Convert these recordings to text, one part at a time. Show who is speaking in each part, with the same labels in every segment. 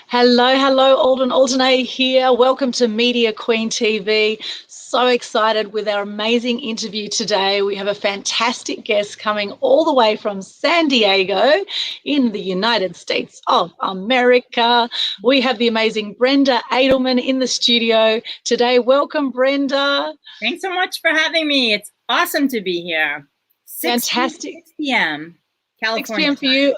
Speaker 1: Hello, Alden Altuney here. Welcome to Media Queen TV. So excited with our amazing interview today. We have a fantastic guest coming all the way from San Diego in the United States of America. We have the amazing Brenda Adelman in the studio today. Welcome, Brenda.
Speaker 2: Thanks so much for having me. It's awesome to be here.
Speaker 1: Fantastic.
Speaker 2: 6 p.m. California
Speaker 1: 6 p.m. for you.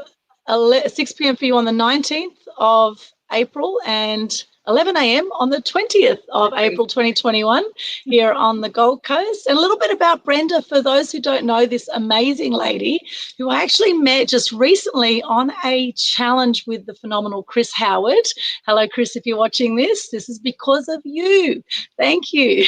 Speaker 1: 6 p.m. for you on the 19th of April and 11 a.m. on the 20th of April 2021 here on the Gold Coast. And a little bit about Brenda for those who don't know, this amazing lady who I actually met just recently on a challenge with the phenomenal Chris Howard. Hello, Chris, if you're watching this is because of you. Thank you.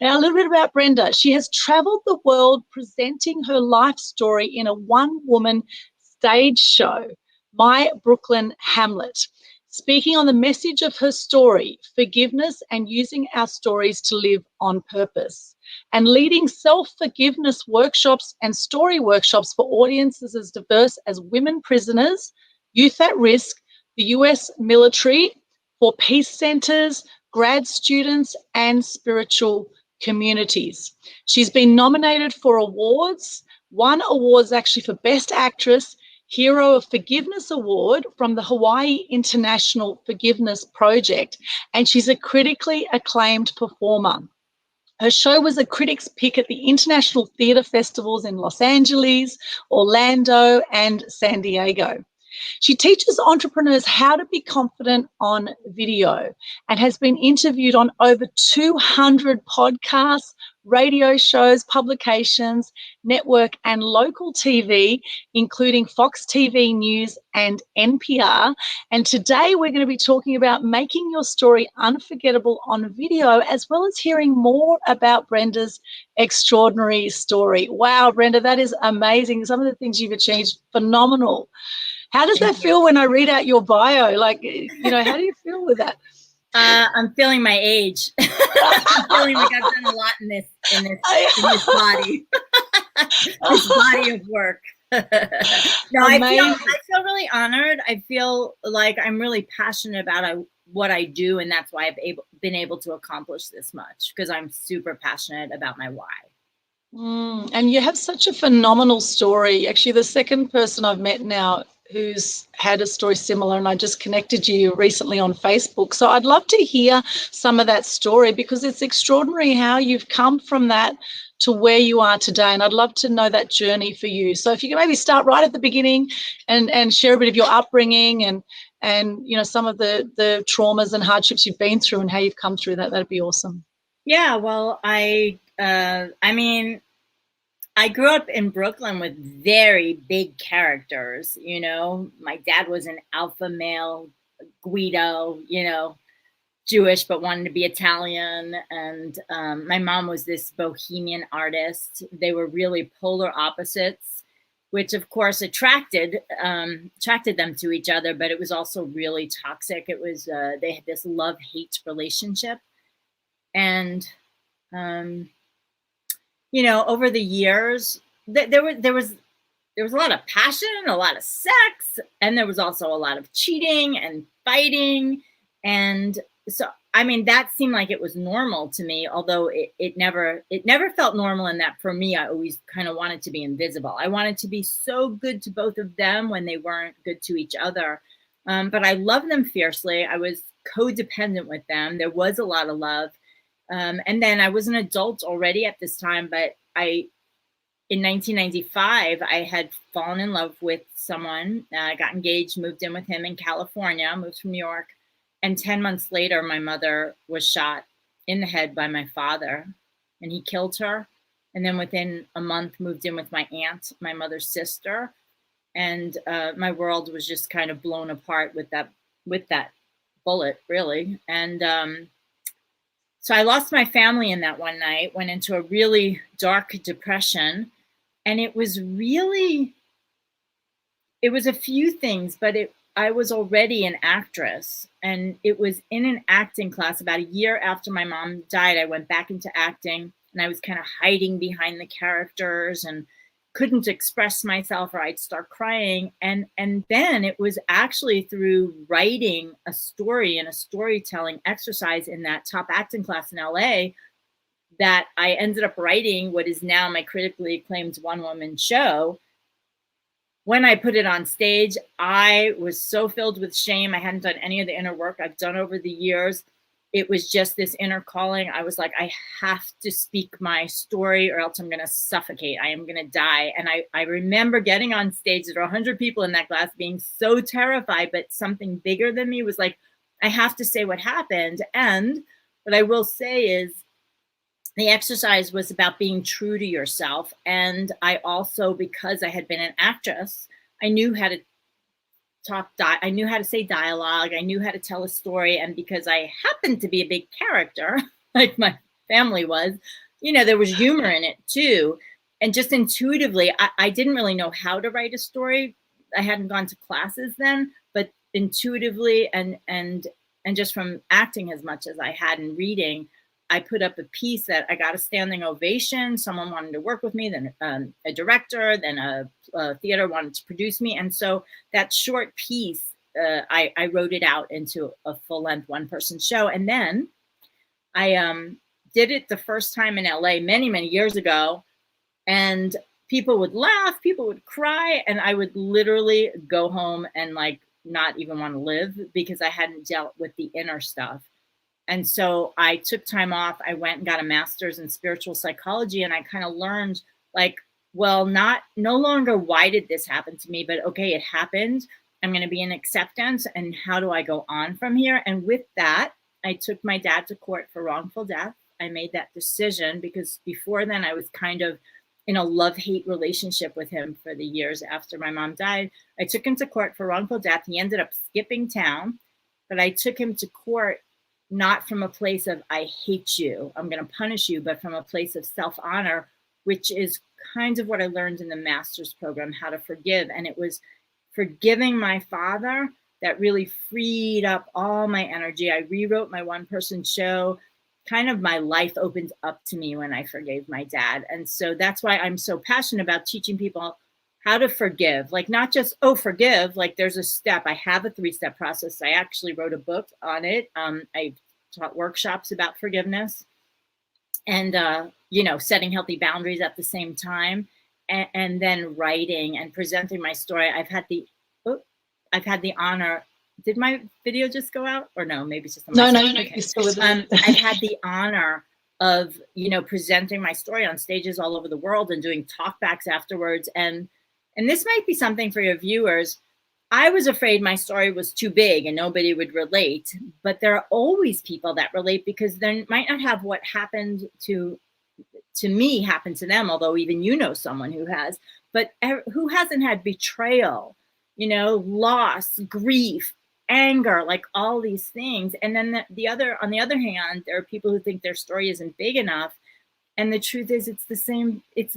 Speaker 1: Now, a little bit about Brenda. She has traveled the world presenting her life story in a one-woman stage show, My Brooklyn Hamlet, speaking on the message of her story, forgiveness and using our stories to live on purpose, and leading self-forgiveness workshops and story workshops for audiences as diverse as women prisoners, youth at risk, the US military, for peace centers, grad students, and spiritual communities. She's been nominated for awards, won awards actually for Best Actress, Hero of Forgiveness Award from the Hawaii International Forgiveness Project, and she's a critically acclaimed performer. Her show was a critic's pick at the International Theatre Festivals in Los Angeles, Orlando, and San Diego. She teaches entrepreneurs how to be confident on video and has been interviewed on over 200 podcasts, radio shows, publications, network and local TV, including Fox TV News and NPR. And today we're going to be talking about making your story unforgettable on video, as well as hearing more about Brenda's extraordinary story. Wow, Brenda, that is amazing. Some of the things you've achieved, phenomenal. How does that feel when I read out your bio? Like, how do you feel with that?
Speaker 2: I'm feeling my age. I'm feeling like I've done a lot in this body, this body of work. No, I feel really honored. I feel like I'm really passionate about what I do, and that's why I've been able to accomplish this much, because I'm super passionate about my why.
Speaker 1: And you have such a phenomenal story. Actually, the second person I've met now who's had a story similar, and I just connected you recently on Facebook. So I'd love to hear some of that story, because it's extraordinary how you've come from that to where you are today. And I'd love to know that journey for you. So if you can maybe start right at the beginning and share a bit of your upbringing and some of the traumas and hardships you've been through and how you've come through that, that'd be awesome.
Speaker 2: Yeah, well, I grew up in Brooklyn with very big characters. My dad was an alpha male, Guido, Jewish, but wanted to be Italian. And my mom was this bohemian artist. They were really polar opposites, which of course attracted them to each other, but it was also really toxic. It was, they had this love-hate relationship. And, over the years, there was a lot of passion, a lot of sex, and there was also a lot of cheating and fighting. And so, that seemed like it was normal to me, although it never felt normal in that for me, I always kind of wanted to be invisible. I wanted to be so good to both of them when they weren't good to each other. But I loved them fiercely. I was codependent with them. There was a lot of love. And then I was an adult already at this time, but in 1995, I had fallen in love with someone. I got engaged, moved in with him in California, moved from New York. And 10 months later, my mother was shot in the head by my father, and he killed her. And then within a month, moved in with my aunt, my mother's sister. And my world was just kind of blown apart with that bullet, really. And so I lost my family in that one night, went into a really dark depression. And it was a few things, but I was already an actress. And it was in an acting class about a year after my mom died. I went back into acting, and I was kind of hiding behind the characters. And couldn't express myself, or I'd start crying. And then it was actually through writing a story and a storytelling exercise in that top acting class in LA that I ended up writing what is now my critically acclaimed one-woman show. When I put it on stage, I was so filled with shame. I hadn't done any of the inner work I've done over the years. It was just this inner calling. I was like, I have to speak my story or else I'm going to suffocate. I am going to die. And I remember getting on stage. There were 100 people in that class, being so terrified, but something bigger than me was like, I have to say what happened. And what I will say is, the exercise was about being true to yourself. And I also, because I had been an actress, I knew how to I knew how to say dialogue. I knew how to tell a story. And because I happened to be a big character, like my family was, you know, there was humor in it too. And just intuitively, I didn't really know how to write a story. I hadn't gone to classes then, but intuitively and just from acting as much as I had in reading, I put up a piece that I got a standing ovation. Someone wanted to work with me, then a director, then a theater wanted to produce me. And so that short piece, I wrote it out into a full-length one-person show. And then I did it the first time in LA many, many years ago. And people would laugh, people would cry, and I would literally go home and like not even want to live because I hadn't dealt with the inner stuff. And so I took time off. I went and got a master's in spiritual psychology, and I kind of learned like, well, no longer why did this happen to me, but okay, it happened. I'm going to be in acceptance, and how do I go on from here? And with that, I took my dad to court for wrongful death. I made that decision because before then I was kind of in a love-hate relationship with him for the years after my mom died. I took him to court for wrongful death. He ended up skipping town, but I took him to court not from a place of, I hate you, I'm going to punish you, but from a place of self-honor, which is kind of what I learned in the master's program, how to forgive. And it was forgiving my father that really freed up all my energy. I rewrote my one-person show. Kind of my life opened up to me when I forgave my dad. And so that's why I'm so passionate about teaching people how to forgive, like not just, oh, forgive, like there's a step. I have a 3-step process. I actually wrote a book on it. I taught workshops about forgiveness and, you know, setting healthy boundaries at the same time, and then writing and presenting my story. I've had the honor. Did my video just go out or no? Maybe it's just
Speaker 1: no.
Speaker 2: Okay.
Speaker 1: You're still with
Speaker 2: I've had the honor of, you know, presenting my story on stages all over the world and doing talkbacks afterwards. And this might be something for your viewers. I was afraid my story was too big and nobody would relate, but there are always people that relate because they might not have what happened to me happen to them, although even you know someone who has, but who hasn't had betrayal, you know, loss, grief, anger, like all these things. And then on the other hand, there are people who think their story isn't big enough. And the truth is it's the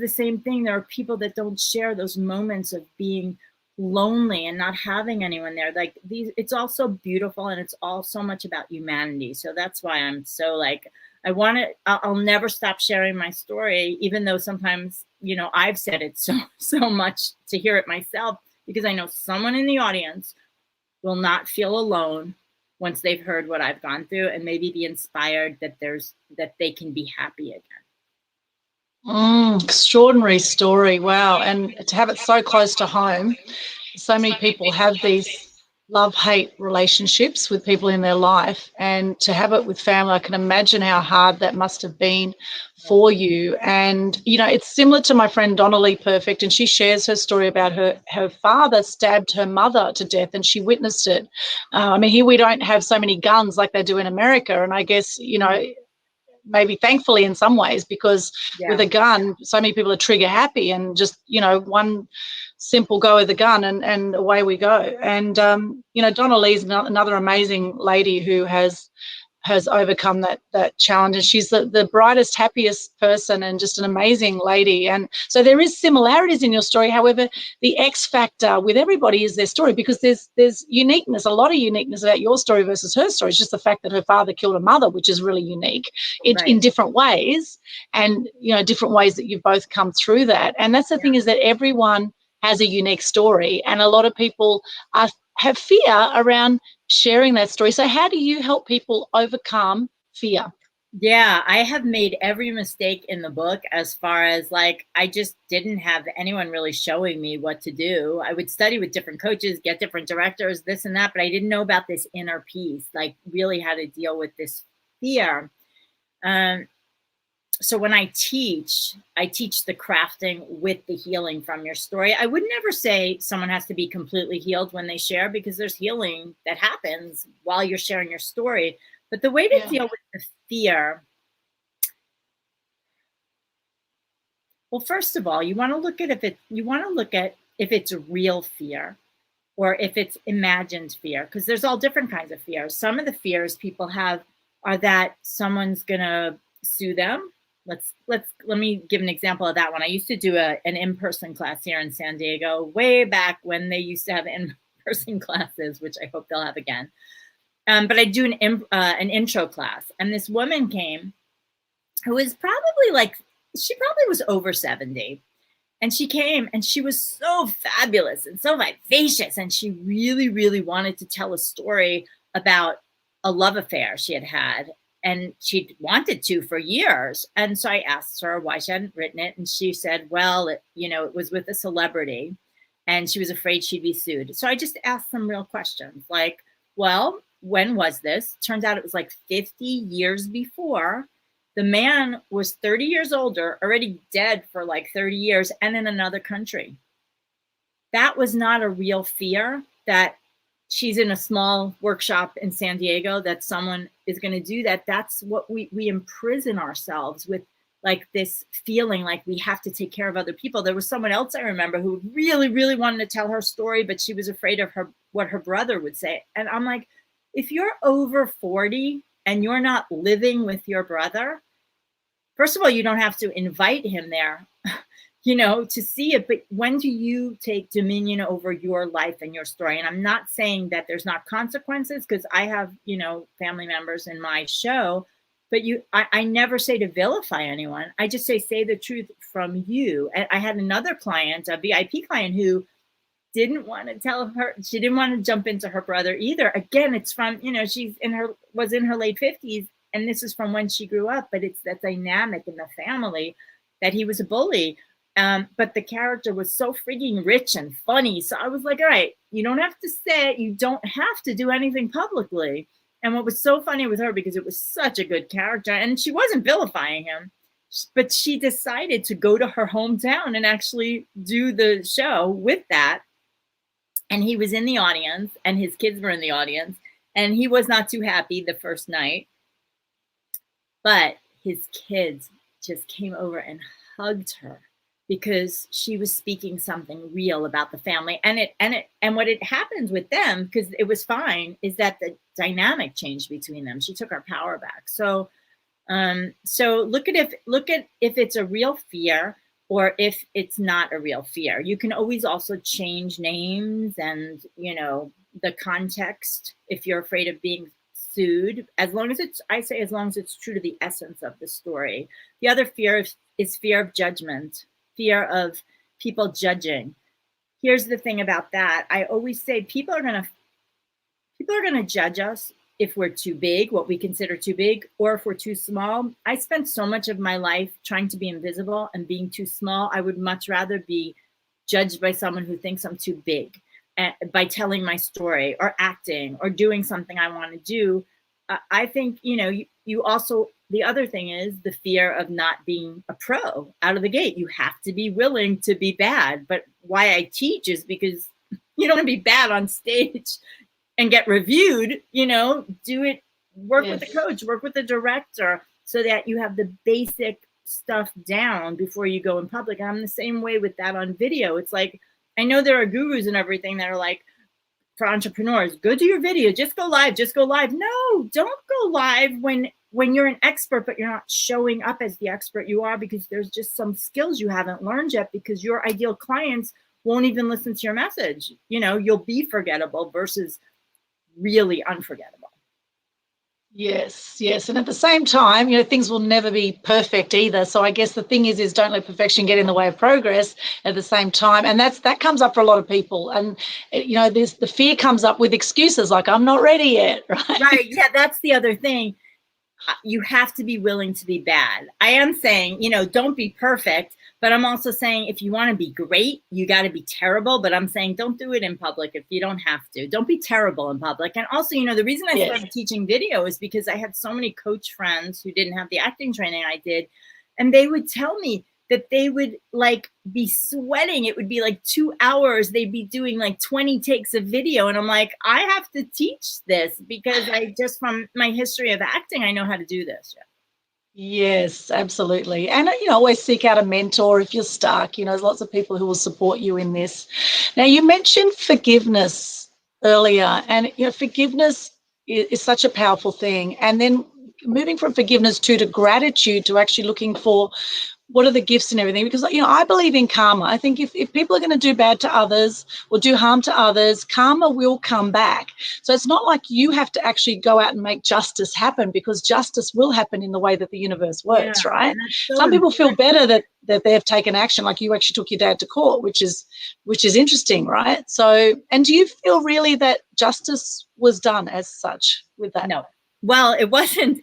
Speaker 2: same thing. There are people that don't share those moments of being lonely and not having anyone there. Like it's all so beautiful, and it's all so much about humanity. So that's why I'm so like, I'll never stop sharing my story, even though sometimes, you know, I've said it so much to hear it myself, because I know someone in the audience will not feel alone once they've heard what I've gone through, and maybe be inspired that they can be happy again.
Speaker 1: Extraordinary story. Wow. And to have it so close to home, so many people have these love-hate relationships with people in their life, and to have it with family, I can imagine how hard that must have been for you. And, you know, it's similar to my friend Donnelly Perfect, and she shares her story about her father stabbed her mother to death, and she witnessed it. I mean, here we don't have so many guns like they do in America, and I guess, you know, maybe thankfully in some ways, because with a gun, so many people are trigger happy, and just, you know, one simple go of the gun and away we go. And, you know, Donna Lee's another amazing lady who has has overcome that challenge, and she's the brightest, happiest person, and just an amazing lady. And so there is similarities in your story. However, the X factor with everybody is their story, because there's uniqueness, a lot of uniqueness about your story versus her story. It's just the fact that her father killed her mother, which is really unique in different ways, and different ways that you've both come through that. And that's the thing, is that everyone has a unique story, and a lot of people have fear around sharing that story. So how do you help people overcome fear?
Speaker 2: Yeah, I have made every mistake in the book, as far as like, I just didn't have anyone really showing me what to do. I would study with different coaches, get different directors, this and that, but I didn't know about this inner piece, like really how to deal with this fear. So when I teach the crafting with the healing from your story. I would never say someone has to be completely healed when they share, because there's healing that happens while you're sharing your story. But the way to deal with the fear, well, first of all, you want to look at if it's real fear or if it's imagined fear, because there's all different kinds of fears. Some of the fears people have are that someone's gonna sue them. Let me give an example of that one. I used to do an in-person class here in San Diego way back when they used to have in-person classes, which I hope they'll have again. But I do an intro class, and this woman came who was she probably was over 70. And she came and she was so fabulous and so vivacious. And she really, really wanted to tell a story about a love affair she had had. And she'd wanted to for years. And so I asked her why she hadn't written it. And she said, well, it was with a celebrity and she was afraid she'd be sued. So I just asked some real questions like, well, when was this? Turns out it was like 50 years before. The man was 30 years older, already dead for like 30 years, and in another country. That was not a real fear that she's in a small workshop in San Diego, that someone is going to do that. That's what we imprison ourselves with, like this feeling like we have to take care of other people. There was someone else I remember who really, really wanted to tell her story, but she was afraid of what her brother would say. And I'm like, if you're over 40 and you're not living with your brother, first of all, you don't have to invite him there, to see it. But when do you take dominion over your life and your story? And I'm not saying that there's not consequences, because I have, family members in my show, but I never say to vilify anyone. I just say the truth from you. And I had another client, a VIP client, who didn't want to tell her, she didn't want to jump into her brother either. Again, it's from, was in her late 50s. And this is from when she grew up, but it's that dynamic in the family that he was a bully. But the character was so freaking rich and funny. So I was like, all right, you don't have to say it. You don't have to do anything publicly. And what was so funny with her, because it was such a good character, and she wasn't vilifying him, but she decided to go to her hometown and actually do the show with that. And he was in the audience, and his kids were in the audience, and he was not too happy the first night. But his kids just came over and hugged her because she was speaking something real about the family. And what happens with them, because it was fine, is that the dynamic changed between them. She took her power back. So look at if it's a real fear or if it's not a real fear. You can always also change names and, the context if you're afraid of being sued, as long as it's true to the essence of the story. The other fear is fear of judgment, fear of people judging. Here's the thing about that. I always say people are gonna judge us if we're too big, what we consider too big, or if we're too small. I spent so much of my life trying to be invisible and being too small. I would much rather be judged by someone who thinks I'm too big, by telling my story or acting or doing something I want to do. I think, you also, the other thing is the fear of not being a pro out of the gate. You have to be willing to be bad. But why I teach is because you don't want to be bad on stage and get reviewed, do it, work with the coach, work with the director, so that you have the basic stuff down before you go in public. And I'm the same way with that on video. It's like, I know there are gurus and everything that are like, for entrepreneurs, go do your video, just go live, just go live. No, don't go live when you're an expert, but you're not showing up as the expert you are, because there's just some skills you haven't learned yet, because your ideal clients won't even listen to your message. You know, you'll be forgettable versus really unforgettable.
Speaker 1: Yes, yes. And at the same time, you know, things will never be perfect either. So I guess the thing is don't let perfection get in the way of progress at the same time. And that comes up for a lot of people. And, you know, the fear comes up with excuses like, I'm not ready yet, right?
Speaker 2: Right. Yeah, that's the other thing. You have to be willing to be bad. I am saying, you know, don't be perfect, but I'm also saying if you want to be great, you got to be terrible. But I'm saying don't do it in public if you don't have to. Don't be terrible in public. And also, you know, the reason I started teaching video is because I had so many coach friends who didn't have the acting training I did. And they would tell me that they would like be sweating. It would be like 2 hours. They'd be doing like 20 takes of video. And I'm like, I have to teach this because I just, from my history of acting, I know how to do this.
Speaker 1: Yes, absolutely. And, you know, always seek out a mentor if you're stuck. You know, there's lots of people who will support you in this. Now, you mentioned forgiveness earlier, and, you know, forgiveness is such a powerful thing. And then moving from forgiveness to gratitude, to actually looking for what are the gifts and everything, because, you know, I believe in karma. I think if people are going to do bad to others or do harm to others, karma will come back. So it's not like you have to actually go out and make justice happen, because justice will happen in the way that the universe works, right?
Speaker 2: So
Speaker 1: some people feel better that they've taken action, like you actually took your dad to court, which is interesting, right? So, and do you feel really that justice was done as such with that?
Speaker 2: No. Well, it wasn't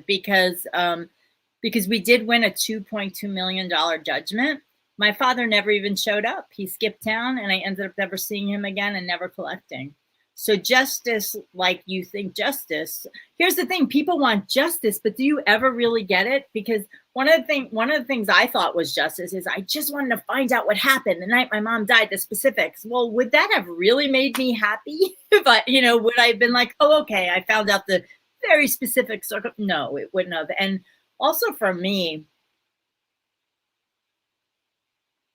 Speaker 2: because we did win a $2.2 million judgment. My father never even showed up. He skipped town, and I ended up never seeing him again and never collecting. So justice, like you think justice, here's the thing, people want justice, but do you ever really get it? Because one of the things I thought was justice is I just wanted to find out what happened the night my mom died, the specifics. Well, would that have really made me happy? But, you know, would I have been like, oh, okay, I found out the very specific circle? No, it wouldn't have. And also for me,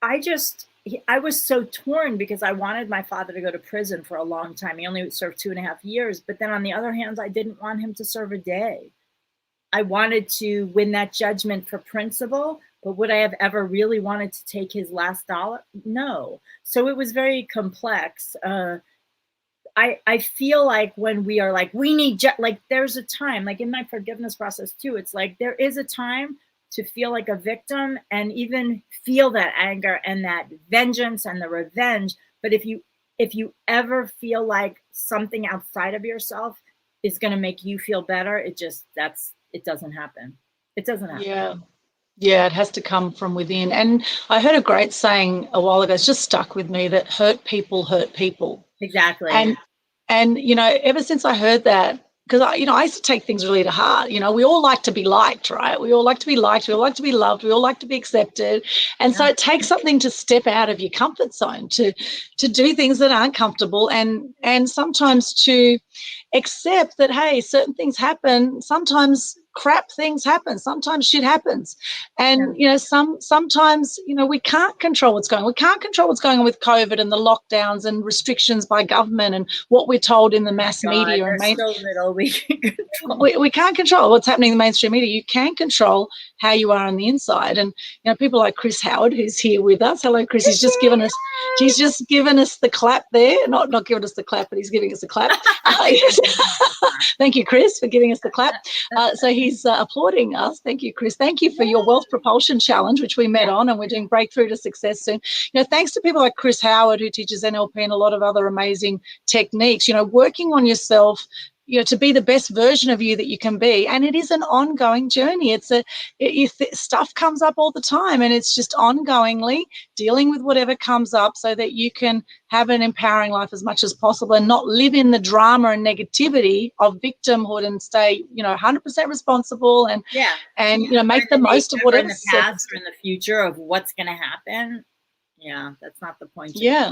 Speaker 2: I was so torn because I wanted my father to go to prison for a long time. He only served 2.5 years. But then on the other hand, I didn't want him to serve a day. I wanted to win that judgment for principle, but would I have ever really wanted to take his last dollar? No. So it was very complex. I feel like when we are like, we need, like there's a time, like in my forgiveness process too, it's like there is a time to feel like a victim and even feel that anger and that vengeance and the revenge. But if you ever feel like something outside of yourself is going to make you feel better, it doesn't happen. It doesn't happen.
Speaker 1: Yeah, it has to come from within. And I heard a great saying a while ago, it's just stuck with me, that hurt people hurt people.
Speaker 2: Exactly.
Speaker 1: And you know, ever since I heard that, because I used to take things really to heart. You know, we all like to be liked, right? We all like to be liked. We all like to be loved. We all like to be accepted. And so it takes something to step out of your comfort zone, to do things that aren't comfortable, and sometimes to accept that, hey, certain things happen. Sometimes crap things happen. Sometimes shit happens. And, you know, sometimes, you know, we can't control what's going on. We can't control what's going on with COVID and the lockdowns and restrictions by government and what we're told in the mass media. And
Speaker 2: so little we can control.
Speaker 1: We can't control what's happening in the mainstream media. You can control how you are on the inside. And, you know, people like Chris Howard, who's here with us. Hello, Chris. He's just given us the clap there. Not giving us the clap, but he's giving us a clap. Thank you, Chris, for giving us the clap. So he's applauding us. Thank you, Chris. Thank you for your Wealth Propulsion Challenge, which we met on, and we're doing Breakthrough to Success soon. You know, thanks to people like Chris Howard, who teaches NLP and a lot of other amazing techniques, you know, working on yourself, you know, to be the best version of you that you can be. And it is an ongoing journey. Stuff comes up all the time, and it's just ongoingly dealing with whatever comes up so that you can have an empowering life as much as possible and not live in the drama and negativity of victimhood, and stay, you know, 100% responsible and you know, make the most of whatever's
Speaker 2: in the past or in the future of what's going to happen. Yeah, that's not the point.
Speaker 1: Yeah.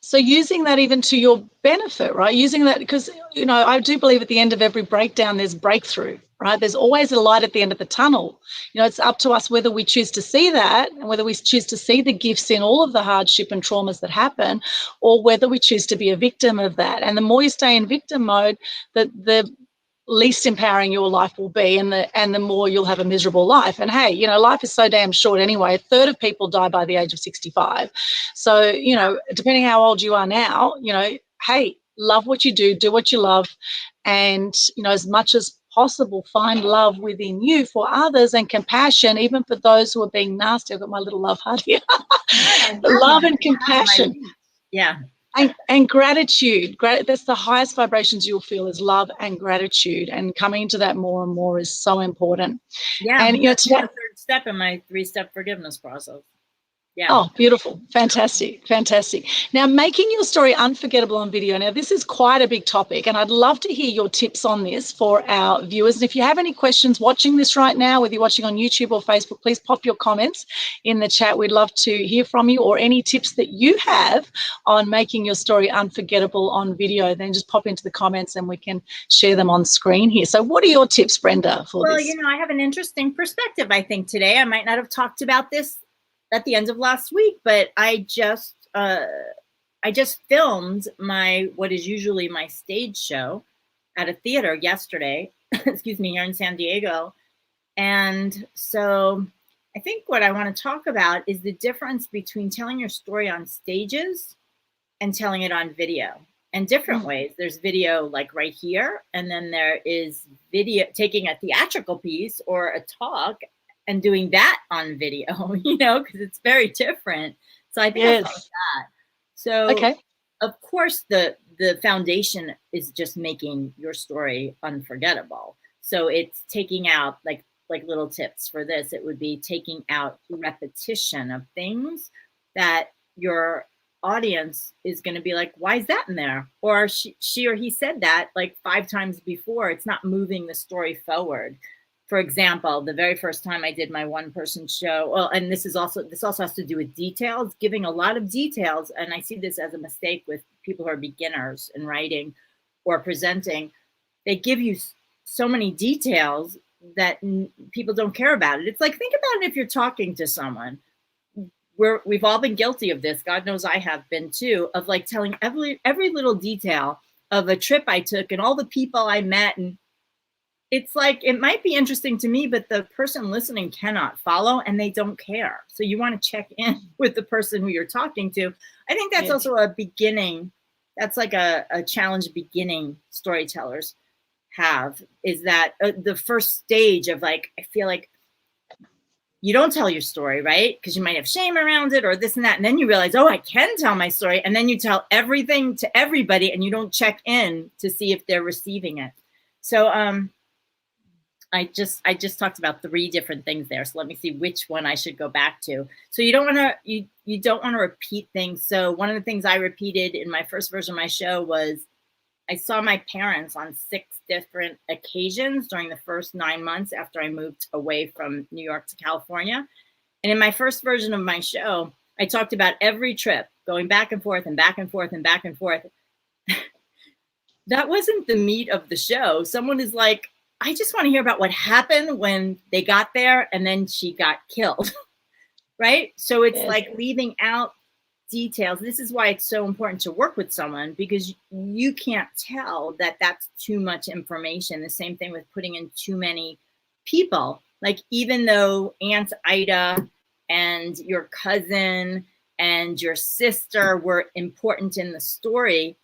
Speaker 1: So using that even to your benefit, right? Using that because, I do believe at the end of every breakdown, there's breakthrough, right? There's always a light at the end of the tunnel. It's up to us whether we choose to see that and whether we choose to see the gifts in all of the hardship and traumas that happen, or whether we choose to be a victim of that. And the more you stay in victim mode, the least empowering your life will be, and the more you'll have a miserable life. And hey, life is so damn short anyway. A third of people die by the age of 65. So, depending how old you are now, hey, love what you do what you love, and, as much as possible, find love within you for others and compassion, even for those who are being nasty. I've got my little love heart here. Love and compassion.
Speaker 2: Yeah.
Speaker 1: And gratitude. That's the highest vibrations you'll feel, is love and gratitude. And coming into that more and more is so important.
Speaker 2: Yeah.
Speaker 1: And
Speaker 2: that's the third step in my 3-step forgiveness process. Yeah.
Speaker 1: Oh, beautiful. Fantastic. Fantastic. Now, making your story unforgettable on video. Now, this is quite a big topic, and I'd love to hear your tips on this for our viewers. And if you have any questions watching this right now, whether you're watching on YouTube or Facebook, please pop your comments in the chat. We'd love to hear from you, or any tips that you have on making your story unforgettable on video. Then just pop into the comments and we can share them on screen here. So what are your tips, Brenda, for this?
Speaker 2: Well, I have an interesting perspective, I think, today. I might not have talked about this at the end of last week, but I just filmed what is usually my stage show at a theater yesterday, excuse me, here in San Diego. And so I think what I want to talk about is the difference between telling your story on stages and telling it on video, and different ways. There's video like right here, and then there is video, taking a theatrical piece or a talk and doing that on video, because it's very different. So I think I'll start with that. So,
Speaker 1: okay.
Speaker 2: Of course, the foundation is just making your story unforgettable. So it's taking out, like little tips for this. It would be taking out repetition of things that your audience is going to be like, why is that in there? Or she or he said that like 5 times before. It's not moving the story forward. For example, the very first time I did my one-person show, well, and this also has to do with details, giving a lot of details. And I see this as a mistake with people who are beginners in writing or presenting. They give you so many details that people don't care about it. It's like, think about it if you're talking to someone. We've all been guilty of this. God knows I have been too, of like telling every little detail of a trip I took and all the people I met. And it's like, it might be interesting to me, but the person listening cannot follow and they don't care. So you want to check in with the person who you're talking to. I think that's also a beginning. That's like a challenge beginning storytellers have, is that the first stage of like, I feel like you don't tell your story, right? Because you might have shame around it or this and that. And then you realize, oh, I can tell my story. And then you tell everything to everybody and you don't check in to see if they're receiving it. So, I just talked about 3 different things there. So let me see which one I should go back to. So you don't want to you don't want to repeat things. So one of the things I repeated in my first version of my show was, I saw my parents on 6 different occasions during the first 9 months after I moved away from New York to California. And in my first version of my show, I talked about every trip, going back and forth and back and forth and back and forth. That wasn't the meat of the show. Someone is like, I just want to hear about what happened when they got there and then she got killed, right? So it's like leaving out details. This is why it's so important to work with someone, because you can't tell that that's too much information. The same thing with putting in too many people. Like, even though Aunt Ida and your cousin and your sister were important in the story,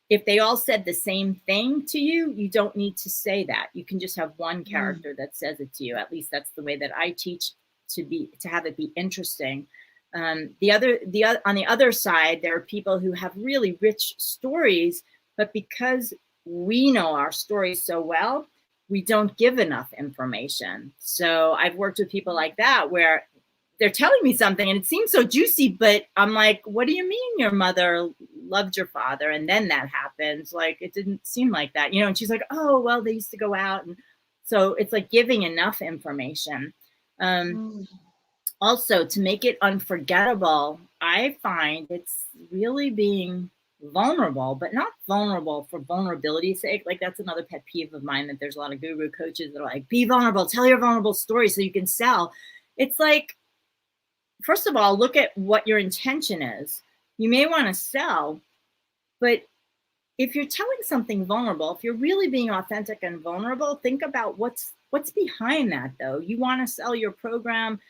Speaker 2: if they all said the same thing to you, you don't need to say that. You can just have one character that says it to you. At least that's the way that I teach to have it be interesting. On the other side, there are people who have really rich stories, but because we know our stories so well, we don't give enough information. So I've worked with people like that where they're telling me something and it seems so juicy, but I'm like, what do you mean your mother loved your father and then that happens? Like, it didn't seem like that, and she's like, oh, well, they used to go out. And so it's like giving enough information. also, to make it unforgettable, I find it's really being vulnerable, but not vulnerable for vulnerability's sake. Like, that's another pet peeve of mine, that there's a lot of guru coaches that are like, be vulnerable, tell your vulnerable story so you can sell. It's like, first of all, look at what your intention is. You may want to sell, but if you're telling something vulnerable, if you're really being authentic and vulnerable, think about what's behind that, though. You want to sell your program.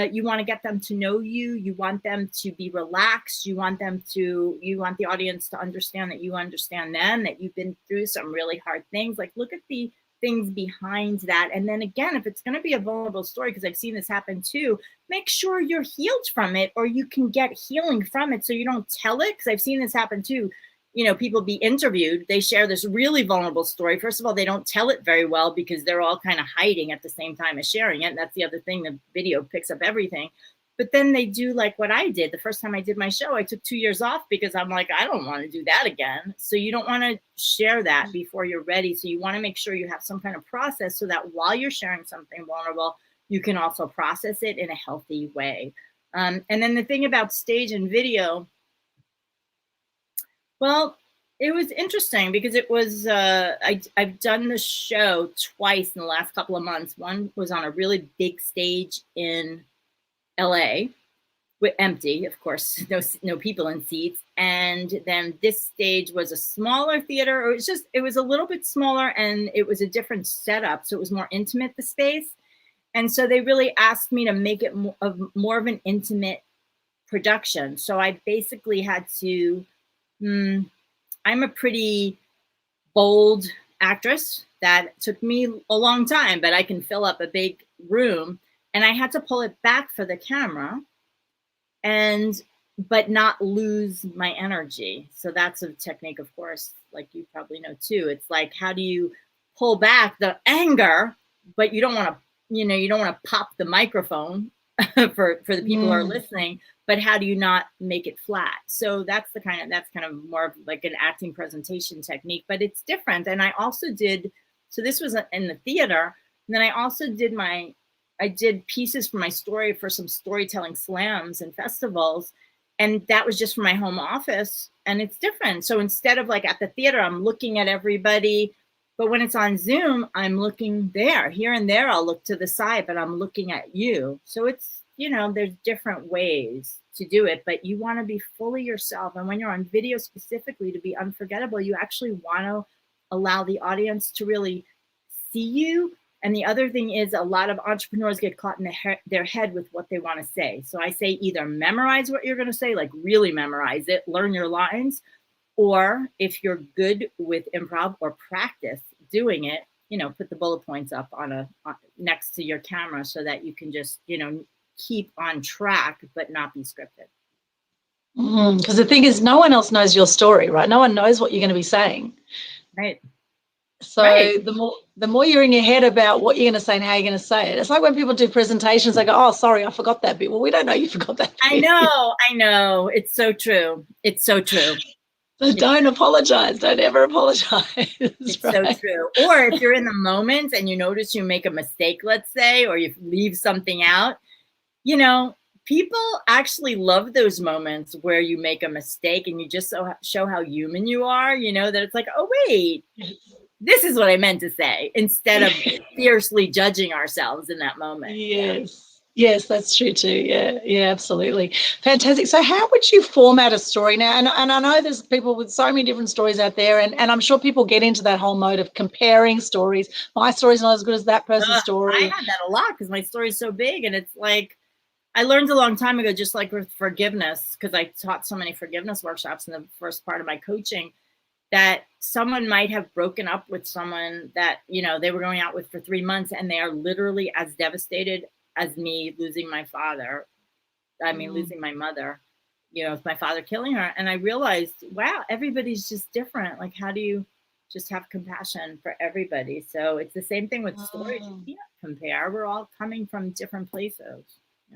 Speaker 2: You want to get them to know you. You want them to be relaxed. You want the audience to understand that you understand them, that you've been through some really hard things. Like, look at the things behind that. And then again, if it's going to be a vulnerable story, because I've seen this happen too, make sure you're healed from it, or you can get healing from it so you don't tell it. Because I've seen this happen too. You know, people be interviewed, they share this really vulnerable story. First of all, they don't tell it very well because they're all kind of hiding at the same time as sharing it. And that's the other thing, the video picks up everything. But then they do like what I did. The first time I did my show, I took 2 years off because I'm like, I don't want to do that again. So you don't want to share that before you're ready. So you want to make sure you have some kind of process so that while you're sharing something vulnerable, you can also process it in a healthy way. And then the thing about stage and video, well, it was interesting because it was, I've done the show twice in the last couple of months. One was on a really big stage in LA, with empty, of course, no people in seats. And then this stage was a smaller theater, or it was a little bit smaller, and it was a different setup. So it was more intimate, the space. And so they really asked me to make it more of an intimate production. So I basically had to, I'm a pretty bold actress. That took me a long time, but I can fill up a big room. And I had to pull it back for the camera, but not lose my energy. So that's a technique, of course, like you probably know too. It's like, how do you pull back the anger, but you don't want to pop the microphone for the people who are listening, but how do you not make it flat? So that's kind of more of like an acting presentation technique, but it's different. And I also so this was in the theater. And then I also I did pieces for my story for some storytelling slams and festivals. And that was just for my home office. And it's different. So instead of like at the theater, I'm looking at everybody. But when it's on Zoom, I'm looking there. Here and there, I'll look to the side, but I'm looking at you. So it's, there's different ways to do it, but you want to be fully yourself. And when you're on video specifically, to be unforgettable, you actually want to allow the audience to really see you. And the other thing is, a lot of entrepreneurs get caught in their head with what they want to say. So I say either memorize what you're going to say, like really memorize it, learn your lines, or if you're good with improv, or practice doing it, put the bullet points up next to your camera so that you can just, keep on track, but not be scripted.
Speaker 1: Because the thing is, no one else knows your story, right? No one knows what you're going to be saying.
Speaker 2: Right.
Speaker 1: So the more you're in your head about what you're going to say and how you're going to say it. It's like when people do presentations, they go, oh, sorry, I forgot that bit. Well, we don't know you forgot that bit.
Speaker 2: I know. It's so true. It's so true.
Speaker 1: So don't apologize. Don't ever apologize.
Speaker 2: It's right. So true. Or if you're in the moment and you notice you make a mistake, let's say, or you leave something out, people actually love those moments where you make a mistake and you just show how human you are, that it's like, oh, wait, this is what I meant to say, instead of fiercely judging ourselves in that moment.
Speaker 1: Yes, that's true too. Yeah, absolutely. Fantastic. So how would you format a story now? And I know there's people with so many different stories out there, and I'm sure people get into that whole mode of comparing stories. My story's not as good as that person's story.
Speaker 2: I had that a lot because my story's so big, and it's like, I learned a long time ago, just like with forgiveness, because I taught so many forgiveness workshops in the first part of my coaching, that someone might have broken up with someone that, they were going out with for 3 months, and they are literally as devastated as me losing my father. Losing my mother, with my father killing her. And I realized, wow, everybody's just different. Like, how do you just have compassion for everybody? So it's the same thing with stories. You can't compare. We're all coming from different places.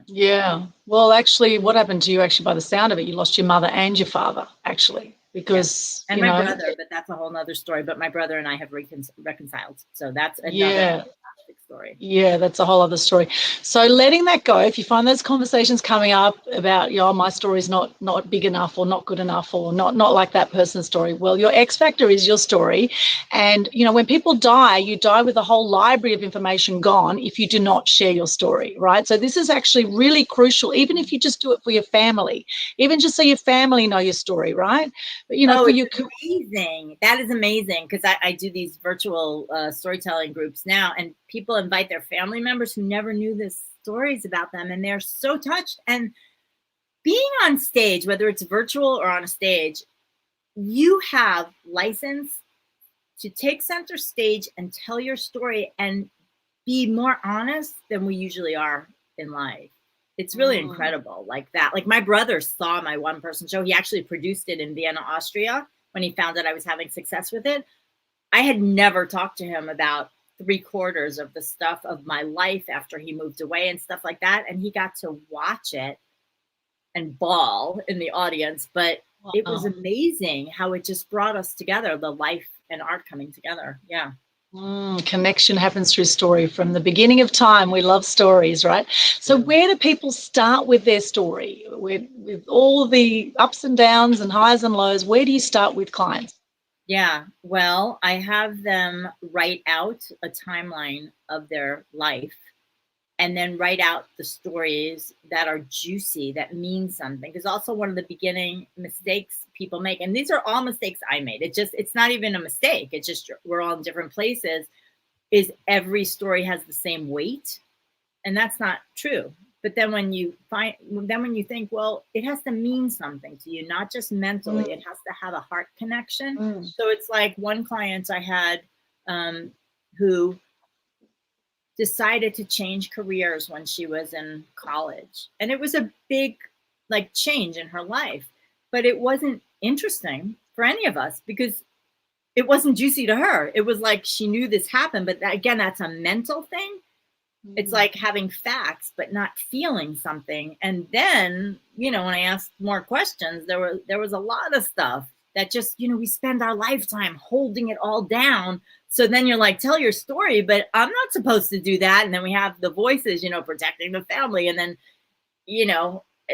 Speaker 1: Yeah. Well, actually, what happened to you, actually, by the sound of it, you lost your mother and your father, actually, because,
Speaker 2: and my brother, but that's a whole nother story. But my brother and I have reconciled. So that's another fantastic story.
Speaker 1: Yeah, that's a whole other story. So letting that go, if you find those conversations coming up about, my story's not big enough or not good enough or not like that person's story, well, your X factor is your story. And, when people die, you die with a whole library of information gone if you do not share your story, right? So this is actually really crucial, even if you just do it for your family, even just so your family know your story, right? But, for your...
Speaker 2: amazing. That is amazing, because I do these virtual storytelling groups now, and people invite their family members who never knew the stories about them, and they're so touched. And being on stage, whether it's virtual or on a stage, you have license to take center stage and tell your story and be more honest than we usually are in life. It's really incredible like that. Like, my brother saw my one person show. He actually produced it in Vienna, Austria, when he found that I was having success with it. I had never talked to him about 3/4 of the stuff of my life after he moved away and stuff like that. And he got to watch it and bawl in the audience. But it was amazing how it just brought us together, the life and art coming together. Yeah.
Speaker 1: Connection happens through story. From the beginning of time, we love stories, right? So where do people start with their story? With all the ups and downs and highs and lows, where do you start with clients?
Speaker 2: Yeah, well, I have them write out a timeline of their life, and then write out the stories that are juicy, that mean something. Because also, one of the beginning mistakes people make, and these are all mistakes I made, it's not even a mistake, it's just we're all in different places, is every story has the same weight. And that's not true. But then when you think, well, it has to mean something to you, not just mentally, it has to have a heart connection. So it's like one client I had who decided to change careers when she was in college. And it was a big change in her life, but it wasn't interesting for any of us because it wasn't juicy to her. It was like she knew this happened, but again, that's a mental thing. It's like having facts, but not feeling something. And then, when I asked more questions, there was a lot of stuff that just, we spend our lifetime holding it all down. So then you're like, tell your story, but I'm not supposed to do that. And then we have the voices, protecting the family. And then,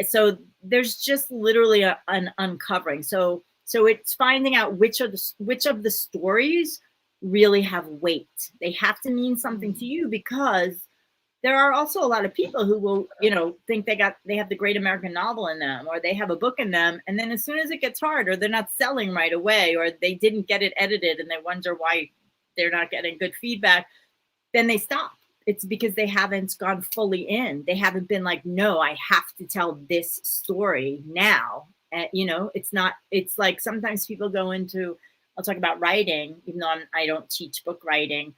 Speaker 2: so there's just literally an uncovering. So it's finding out which of the stories really have weight. They have to mean something to you, because there are also a lot of people who will, think they have the great American novel in them, or they have a book in them. And then as soon as it gets hard, or they're not selling right away, or they didn't get it edited and they wonder why they're not getting good feedback, then they stop. It's because they haven't gone fully in. They haven't been like, no, I have to tell this story now. And, it's like sometimes people go into, I'll talk about writing, even though I don't teach book writing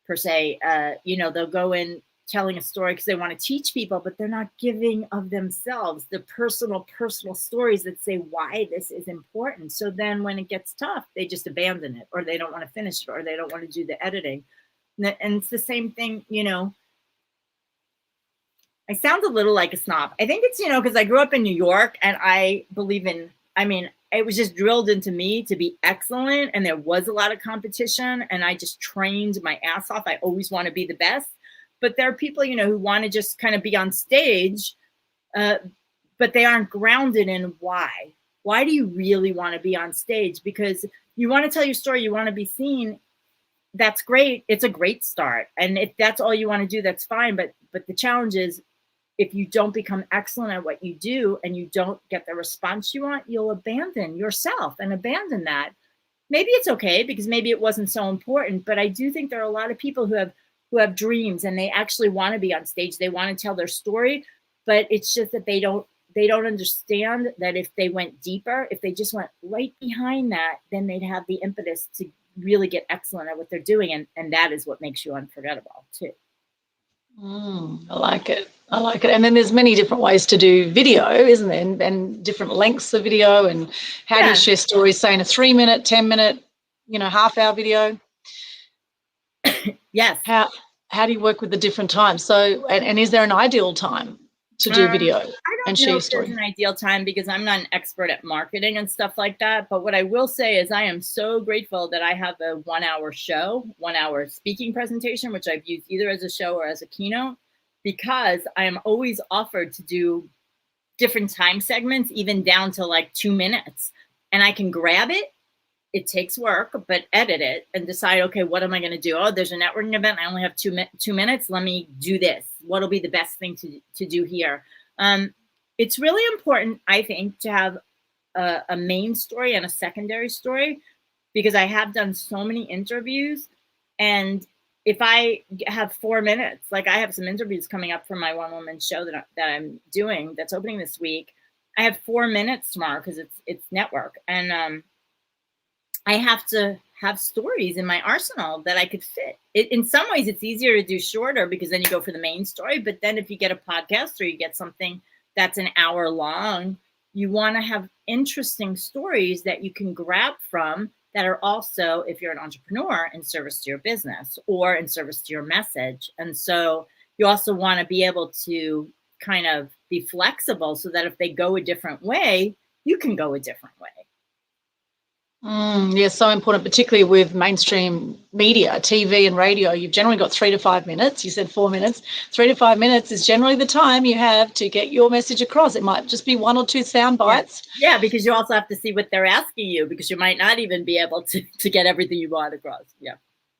Speaker 2: per se, they'll go in telling a story because they want to teach people, but they're not giving of themselves, the personal stories that say why this is important. So then when it gets tough, they just abandon it, or they don't want to finish it, or they don't want to do the editing. And it's the same thing, I sound a little like a snob. I think it's, because I grew up in New York, and I believe it was just drilled into me to be excellent. And there was a lot of competition, and I just trained my ass off. I always want to be the best. But there are people, who want to just kind of be on stage, but they aren't grounded in why. Why do you really want to be on stage? Because you want to tell your story, you want to be seen. That's great. It's a great start. And if that's all you want to do, that's fine. But the challenge is, if you don't become excellent at what you do and you don't get the response you want, you'll abandon yourself and abandon that. Maybe it's okay, because maybe it wasn't so important. But I do think there are a lot of people who have dreams, and they actually want to be on stage. They want to tell their story, but it's just that they don't understand that if they went deeper, if they just went right behind that, then they'd have the impetus to really get excellent at what they're doing. And that is what makes you unforgettable too.
Speaker 1: I like it. And then there's many different ways to do video, isn't there? And different lengths of video, and how do you share stories, say in a 3-minute, 10-minute, half-hour video?
Speaker 2: Yes.
Speaker 1: How do you work with the different times? So, and is there an ideal time to do video
Speaker 2: I don't
Speaker 1: and
Speaker 2: know
Speaker 1: share your
Speaker 2: if there's
Speaker 1: story?
Speaker 2: an ideal time because I'm not an expert at marketing and stuff like that. But what I will say is I am so grateful that I have a 1 hour show, 1 hour speaking presentation, which I've used either as a show or as a keynote, because I am always offered to do different time segments, even down to like 2 minutes. And I can grab it. It takes work, but edit it and decide, okay, what am I going to do? Oh, there's a networking event. I only have 2 minutes. Let me do this. What'll be the best thing to do here? It's really important, I think, to have a main story and a secondary story, because I have done so many interviews, and if I have 4 minutes, like I have some interviews coming up for my one-woman show that I'm doing that's opening this week. I have 4 minutes tomorrow because it's network, and I have to have stories in my arsenal that I could fit. In some ways, it's easier to do shorter because then you go for the main story. But then if you get a podcast or you get something that's an hour long, you want to have interesting stories that you can grab from that are also, if you're an entrepreneur, in service to your business or in service to your message. And so you also want to be able to kind of be flexible so that if they go a different way, you can go a different way.
Speaker 1: Yeah, so important, particularly with mainstream media, TV and radio. You've generally got 3 to 5 minutes. You said 4 minutes. 3 to 5 minutes is generally the time you have to get your message across. It might just be 1 or 2 sound bites.
Speaker 2: Yeah, because you also have to see what they're asking you, because you might not even be able to get everything you want across. Yeah.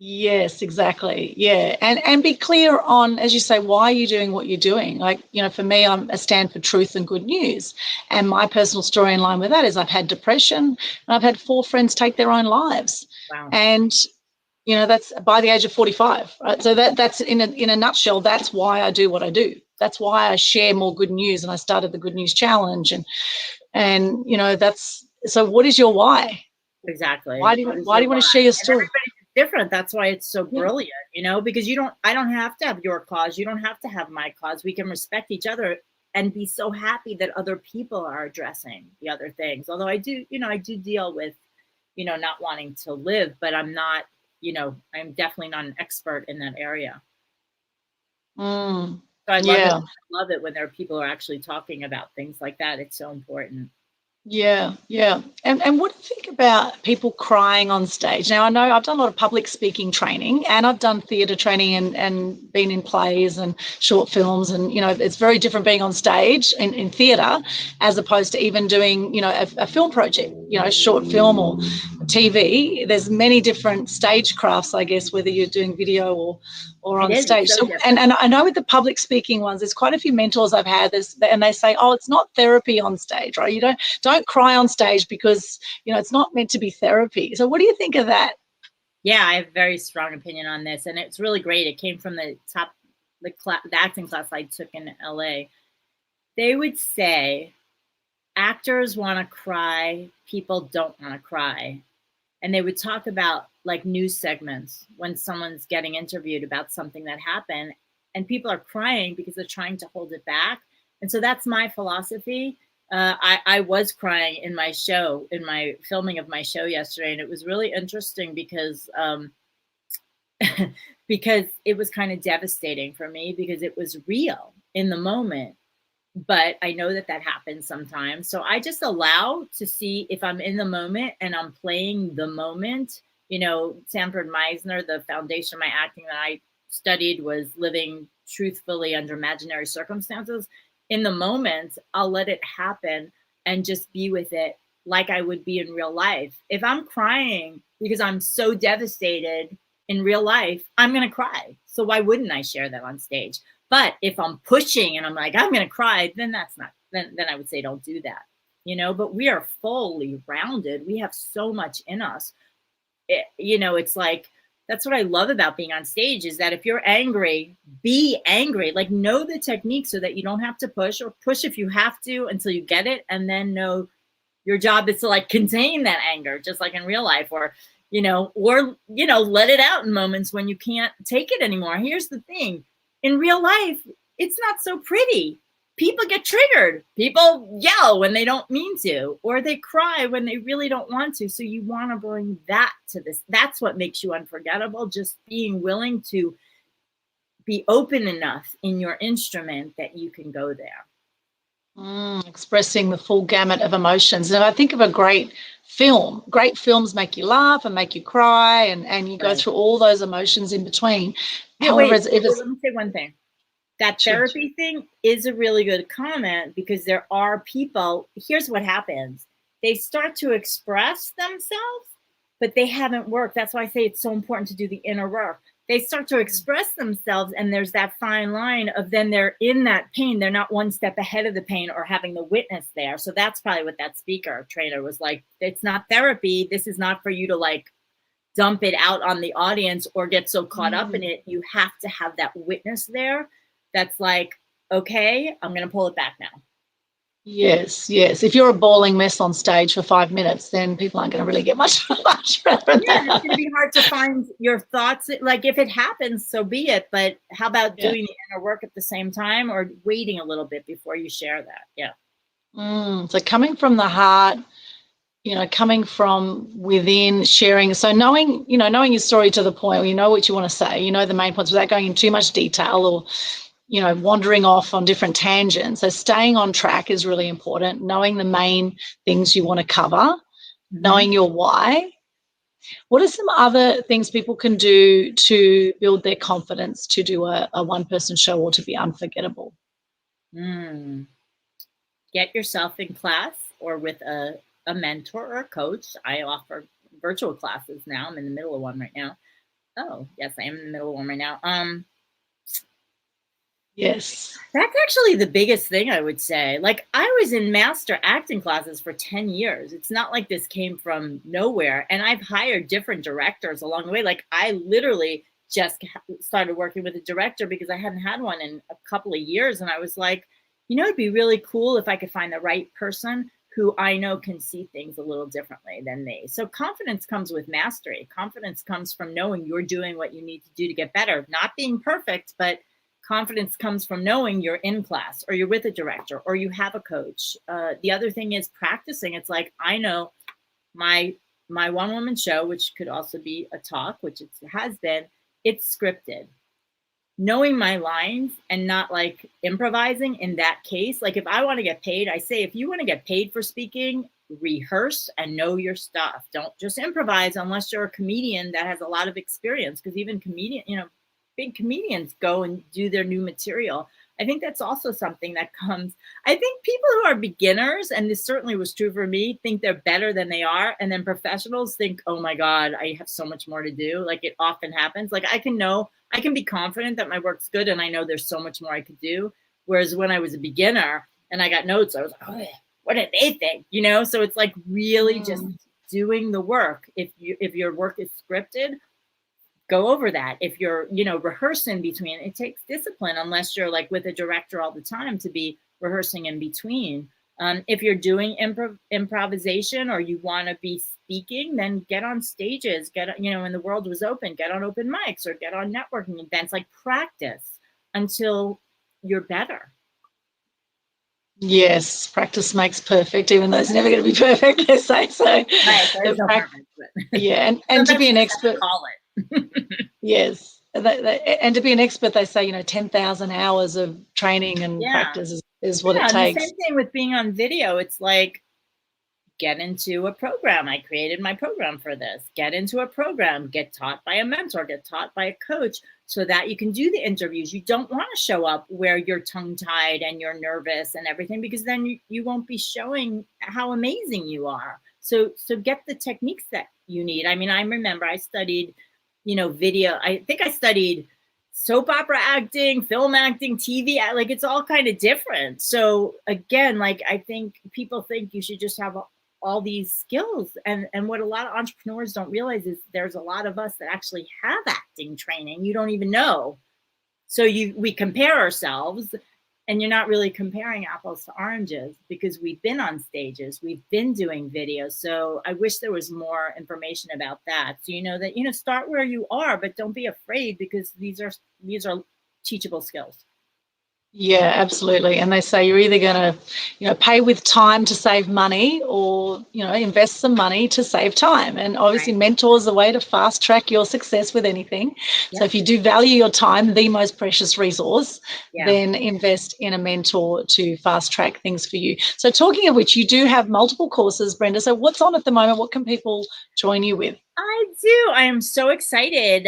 Speaker 1: Yes, exactly. Yeah. And be clear on, as you say, why you're doing what you're doing. Like, for me, I'm a stand for truth and good news. And my personal story in line with that is I've had depression and I've had 4 friends take their own lives.
Speaker 2: Wow.
Speaker 1: And, that's by the age of 45, right? So that's in a nutshell, that's why I do what I do. That's why I share more good news. And I started the Good News Challenge. And that's, so what is your why?
Speaker 2: Exactly.
Speaker 1: Why do you want to share your story?
Speaker 2: Different. That's why it's so brilliant, because I don't have to have your cause. You don't have to have my cause. We can respect each other and be so happy that other people are addressing the other things. Although I do deal with, not wanting to live, but I'm not, I'm definitely not an expert in that area. So I love it when there are people who are actually talking about things like that. It's so important.
Speaker 1: Yeah. And what do you think about people crying on stage? Now, I know I've done a lot of public speaking training and I've done theatre training and been in plays and short films. And, it's very different being on stage in theatre as opposed to even doing, a film project, short film or TV. There's many different stage crafts, I guess, whether you're doing video or on stage. So, and I know with the public speaking ones, there's quite a few mentors I've had, and they say, oh, it's not therapy on stage, right? You don't cry on stage because, it's not meant to be therapy. So what do you think of that?
Speaker 2: Yeah, I have a very strong opinion on this. And it's really great. It came from the acting class I took in LA. They would say, actors want to cry, people don't want to cry. And they would talk about like news segments when someone's getting interviewed about something that happened and people are crying because they're trying to hold it back. And so that's my philosophy. I was crying in my show, in my filming of my show yesterday. And it was really interesting because because it was kind of devastating for me because it was real in the moment. But I know that happens sometimes. So I just allow to see if I'm in the moment and I'm playing the moment. Sanford Meisner, the foundation of my acting that I studied was living truthfully under imaginary circumstances. In the moment, I'll let it happen and just be with it like I would be in real life. If I'm crying because I'm so devastated in real life, I'm going to cry. So why wouldn't I share that on stage? But if I'm pushing and I'm like, I'm going to cry, then then I would say don't do that, but we are fully rounded. We have so much in us. It's like, that's what I love about being on stage is that if you're angry, be angry, like know the technique so that you don't have to push or push if you have to until you get it. And then know your job is to like contain that anger, just like in real life or let it out in moments when you can't take it anymore. Here's the thing. In real life, it's not so pretty. People get triggered. People yell when they don't mean to, or they cry when they really don't want to. So you want to bring that to this. That's what makes you unforgettable. Just being willing to be open enough in your instrument that you can go there.
Speaker 1: Expressing the full gamut of emotions. And I think of a great film. Great films make you laugh and make you cry, and you go
Speaker 2: Right.
Speaker 1: through all those emotions in between.
Speaker 2: Yeah,
Speaker 1: However,
Speaker 2: wait,
Speaker 1: if it's
Speaker 2: let me say one thing. That
Speaker 1: sure.
Speaker 2: therapy thing is a really good comment, because there are people, here's what happens. They start to express themselves, but they haven't worked. That's why I say it's so important to do the inner work. They start to express themselves, and there's that fine line of then they're in that pain. They're not one step ahead of the pain or having the witness there. So that's probably what that speaker trainer was like. It's not therapy. This is not for you to like dump it out on the audience or get so caught up in it. You have to have that witness there that's like, okay, I'm going to pull it back now.
Speaker 1: Yes, yes. If you're a bawling mess on stage for 5 minutes, then people aren't going to really get much from
Speaker 2: Yeah,
Speaker 1: that.
Speaker 2: it's going to be hard to find your thoughts. Like if it happens, so be it. But how about doing the inner work at the same time, or waiting a little bit before you share that? Yeah.
Speaker 1: So coming from the heart, coming from within, sharing. So knowing your story to the point where you know what you want to say, the main points without going into too much detail or, wandering off on different tangents. So staying on track is really important. Knowing the main things you want to cover, knowing your why. What are some other things people can do to build their confidence to do a one-person show or to be unforgettable?
Speaker 2: Get yourself in class or with a mentor or a coach. I offer virtual classes now. I'm in the middle of one right now. Oh, yes, I am in the middle of one right now.
Speaker 1: Yes.
Speaker 2: That's actually the biggest thing I would say. Like I was in master acting classes for 10 years. It's not like this came from nowhere. And I've hired different directors along the way. Like I literally just started working with a director because I hadn't had one in a couple of years. And I was like, it'd be really cool if I could find the right person who I know can see things a little differently than me. So confidence comes with mastery. Confidence comes from knowing you're doing what you need to do to get better, not being perfect, but confidence comes from knowing you're in class or you're with a director or you have a coach. The other thing is practicing. It's like, I know my one-woman show, which could also be a talk, which it has been, it's scripted. Knowing my lines and not like improvising in that case. Like if I want to get paid, I say, if you want to get paid for speaking, rehearse and know your stuff. Don't just improvise unless you're a comedian that has a lot of experience, because even big comedians go and do their new material. I think that's also something that comes. I think people who are beginners, and this certainly was true for me, think they're better than they are. And then professionals think, oh my God, I have so much more to do. Like it often happens. Like I can be confident that my work's good and I know there's so much more I could do. Whereas when I was a beginner and I got notes, I was like, oh, what did they think? So it's like really just doing the work. If your work is scripted, go over that. If you're, rehearsing between, it takes discipline unless you're like with a director all the time to be rehearsing in between. If you're doing improvisation or you want to be speaking, then get on stages, when the world was open, get on open mics or get on networking events, like practice until you're better.
Speaker 1: Yes, practice makes perfect, even though it's never going to be perfect, let's say. So,
Speaker 2: right, there's no perfect,
Speaker 1: yeah, and to be an expert,
Speaker 2: call it.
Speaker 1: Yes, and to be an expert, they say 10,000 hours of training and practice is what it takes.
Speaker 2: The same thing with being on video. It's like, get into a program. I created my program for this. Get into a program, get taught by a mentor, get taught by a coach, so that you can do the interviews. You don't want to show up where you're tongue-tied and you're nervous and everything, because then you won't be showing how amazing you are. So get the techniques that you need. I mean, I remember I studied, video. I think I studied soap opera acting, film acting, TV, like it's all kind of different. So again, like I think people think you should just have all these skills. And what a lot of entrepreneurs don't realize is there's a lot of us that actually have acting training. You don't even know. So we compare ourselves, and you're not really comparing apples to oranges, because we've been on stages, we've been doing videos. So I wish there was more information about that. So that, start where you are, but don't be afraid, because these are teachable skills.
Speaker 1: Yeah, absolutely. And they say you're either going to, pay with time to save money or, invest some money to save time. And obviously
Speaker 2: Right.
Speaker 1: mentors are a way to fast track your success with anything. So
Speaker 2: Yep.
Speaker 1: if you do value your time, the most precious resource,
Speaker 2: Yeah.
Speaker 1: then invest in a mentor to fast track things for you. So talking of which, you do have multiple courses, Brenda. So what's on at the moment? What can people join you with?
Speaker 2: I do. I am so excited.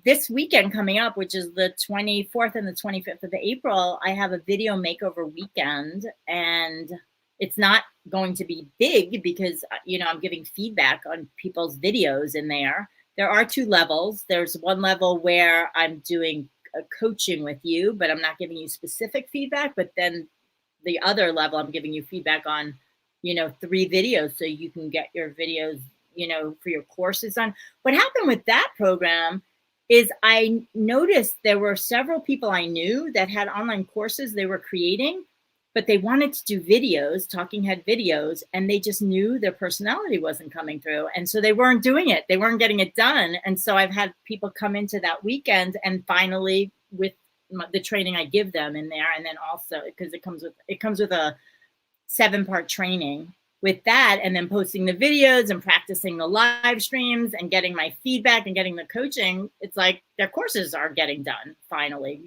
Speaker 2: This weekend coming up, which is the 24th and the 25th of April, I have a video makeover weekend, and it's not going to be big because, I'm giving feedback on people's videos in there. There are two levels. There's one level where I'm doing a coaching with you, but I'm not giving you specific feedback. But then the other level, I'm giving you feedback on, 3 videos so you can get your videos, for your courses on. What happened with that program is I noticed there were several people I knew that had online courses they were creating, but they wanted to do videos, talking head videos, and they just knew their personality wasn't coming through. And so they weren't doing it. They weren't getting it done. And so I've had people come into that weekend and finally with the training I give them in there. And then also because it comes with a 7-part training with that, and then posting the videos and practicing the live streams and getting my feedback and getting the coaching. It's like their courses are getting done finally,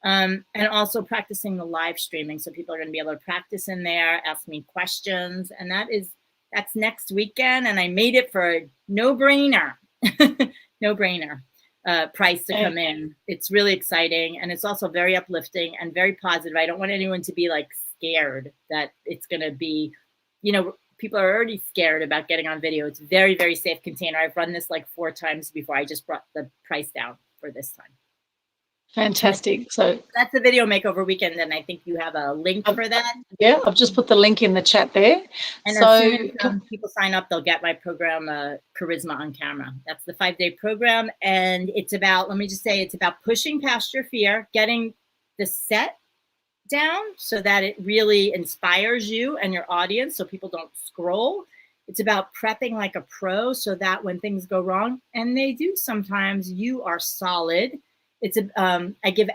Speaker 2: and also practicing the live streaming. So people are going to be able to practice in there, ask me questions. And that's next weekend. And I made it for a no-brainer, no-brainer price to come in. It's really exciting. And it's also very uplifting and very positive. I don't want anyone to be like scared that it's going to be, people are already scared about getting on video. It's very, very safe container. I've run this like 4 times before. I just brought the price down for this time.
Speaker 1: Fantastic. So
Speaker 2: that's the video makeover weekend, and I think you have a link for that.
Speaker 1: Yeah, I've just put the link in the chat there.
Speaker 2: And
Speaker 1: so
Speaker 2: as soon as people sign up, they'll get my program, Charisma on Camera. That's the 5-day program, and it's about, let me just say, it's about pushing past your fear, getting the set down so that it really inspires you and your audience so people don't scroll. It's about prepping like a pro so that when things go wrong, and they do sometimes, you are solid. It's I give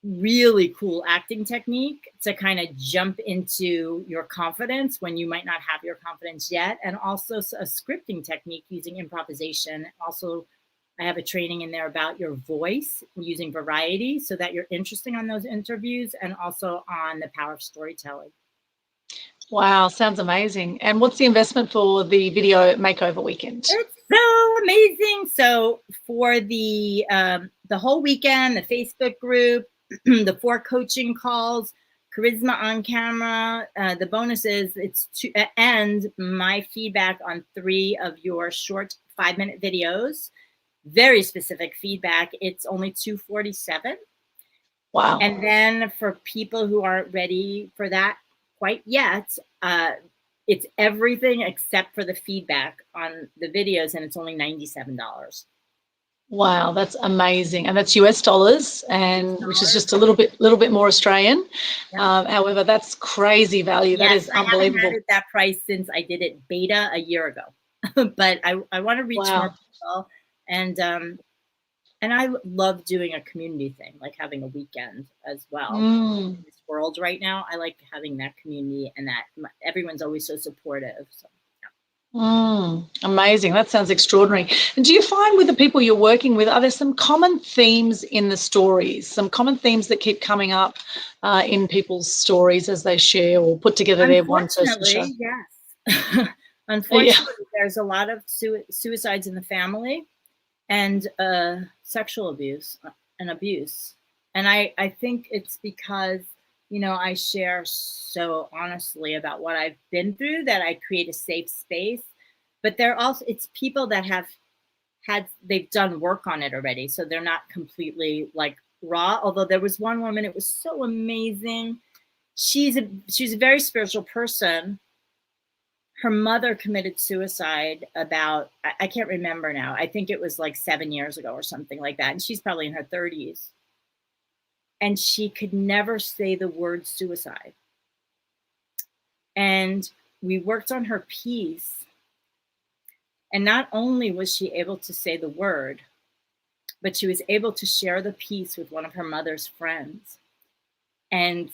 Speaker 2: really cool acting technique to kind of jump into your confidence when you might not have your confidence yet, and also a scripting technique using improvisation. Also, I have a training in there about your voice using variety so that you're interesting on those interviews, and also on the power of storytelling.
Speaker 1: Wow, sounds amazing. And what's the investment for the video makeover weekend?
Speaker 2: It's so amazing. So for the whole weekend, the Facebook group, the 4 coaching calls, Charisma on Camera, the bonuses, it's and my feedback on 3 of your short 5-minute videos. Very specific feedback. It's only $247.
Speaker 1: Wow.
Speaker 2: And then for people who aren't ready for that quite yet, it's everything except for the feedback on the videos, and it's only $97.
Speaker 1: Wow, that's amazing. And that's US dollars, and which is just a little bit more Australian. Yeah. However, that's crazy value. Yes, that is unbelievable.
Speaker 2: I haven't had that price since I did it beta a year ago. But I want to reach more people, and I love doing a community thing, like having a weekend as well. In this world right now, I like having that community, and that everyone's always so supportive. So.
Speaker 1: Amazing. That sounds extraordinary. And do you find with the people you're working with, are there some common themes in the stories, some common themes that keep coming up in people's stories as they share or put together their one-person show?
Speaker 2: Yes. Unfortunately, there's a lot of suicides in the family, and sexual abuse and abuse. And I think it's because, I share so honestly about what I've been through that I create a safe space. But it's people that they've done work on it already. So they're not completely like raw. Although there was one woman, it was so amazing. She's a very spiritual person. Her mother committed suicide about, I can't remember now. I think it was like 7 years ago or something like that. And she's probably in her 30s. And she could never say the word suicide. And we worked on her piece. And not only was she able to say the word, but she was able to share the piece with one of her mother's friends. and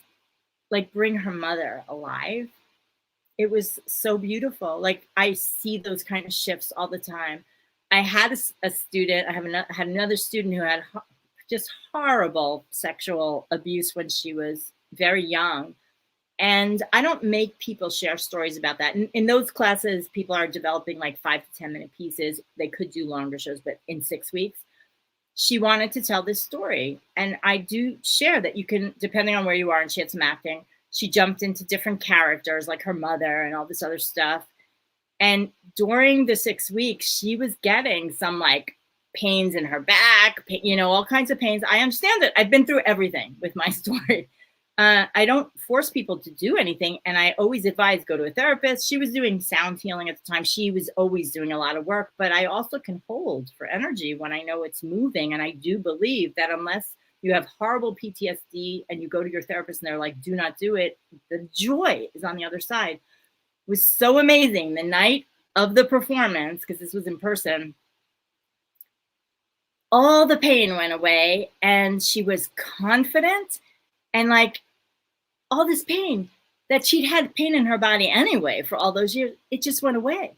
Speaker 2: like bring her mother alive. It was so beautiful. Like I see those kind of shifts all the time. I had a student, had another student who had just horrible sexual abuse when she was very young. And I don't make people share stories about that. In those classes, people are developing like 5 to 10 minute pieces. They could do longer shows, but in 6 weeks, she wanted to tell this story. And I do share that you can, depending on where you are, and she had some acting, she jumped into different characters like her mother and all this other stuff. And during the 6 weeks, she was getting some like pains in her back, you know, all kinds of pains. I understand it. I've been through everything with my story. I don't force people to do anything. And I always advise, go to a therapist. She was doing sound healing at the time. She was always doing a lot of work, but I also can hold for energy when I know it's moving. And I do believe that unless you have horrible PTSD and you go to your therapist and they're like, do not do it, the joy is on the other side. It was so amazing. The night of the performance, because this was in person, all the pain went away and she was confident, and like all this pain that she'd had pain in her body anyway for all those years, it just went away.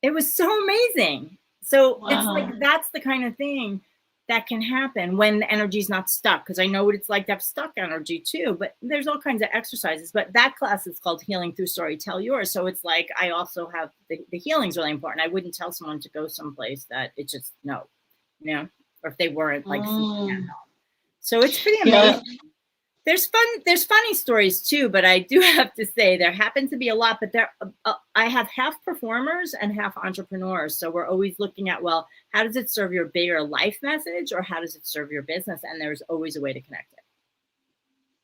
Speaker 2: It was so amazing. So wow. It's like, that's the kind of thing that can happen when the energy's not stuck. Because I know what it's like to have stuck energy too, but there's all kinds of exercises. But that class is called Healing Through Story, Tell Yours. So it's like, I also have the healing's really important. I wouldn't tell someone to go someplace that it just, no, you know, or if they weren't like, so it's pretty amazing. Yeah. There's funny stories too, but I do have to say there happen to be a lot, but I have half performers and half entrepreneurs. So we're always looking at, well, how does it serve your bigger life message, or how does it serve your business? And there's always a way to connect it.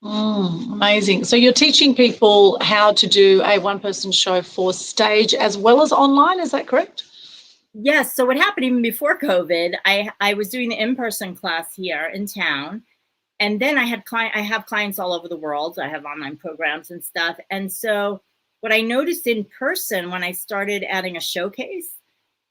Speaker 1: Amazing. So you're teaching people how to do a one-person show for stage as well as online. Is that correct?
Speaker 2: Yes. So what happened even before COVID, I was doing the in-person class here in town. And then I have clients all over the world. I have online programs and stuff. And so what I noticed in person when I started adding a showcase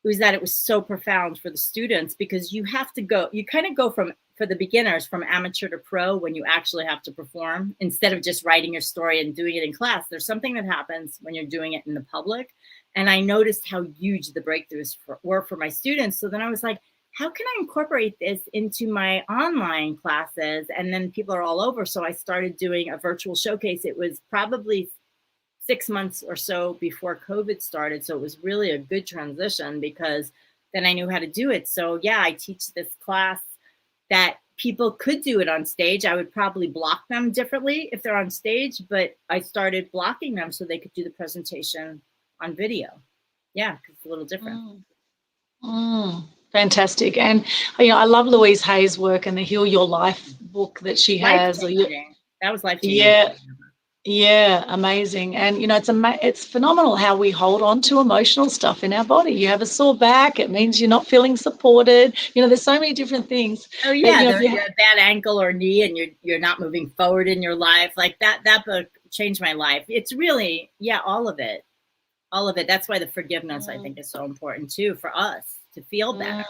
Speaker 2: was that it was so profound for the students, because you have to go, you kind of go from, for the beginners, from amateur to pro when you actually have to perform, instead of just writing your story and doing it in class. There's something that happens when you're doing it in the public. And I noticed how huge the breakthroughs were for my students. So then I was like, how can I incorporate this into my online classes? And then people are all over. So I started doing a virtual showcase. It was probably 6 months or so before COVID started. So it was really a good transition, because then I knew how to do it. So yeah, I teach this class that people could do it on stage. I would probably block them differently if they're on stage, but I started blocking them so they could do the presentation on video. Yeah, because it's a little different.
Speaker 1: Fantastic. And, you know, I love Louise Hay's work and the Heal Your Life book that she has.
Speaker 2: That was life-changing.
Speaker 1: Yeah. Yeah, amazing. And, you know, it's phenomenal how we hold on to emotional stuff in our body. You have a sore back, it means you're not feeling supported. You know, there's so many different things.
Speaker 2: Oh, yeah, you have a bad ankle or knee and you're not moving forward in your life. Like that book changed my life. It's really, yeah, all of it. All of it. That's why the forgiveness, I think, is so important too for us to feel better.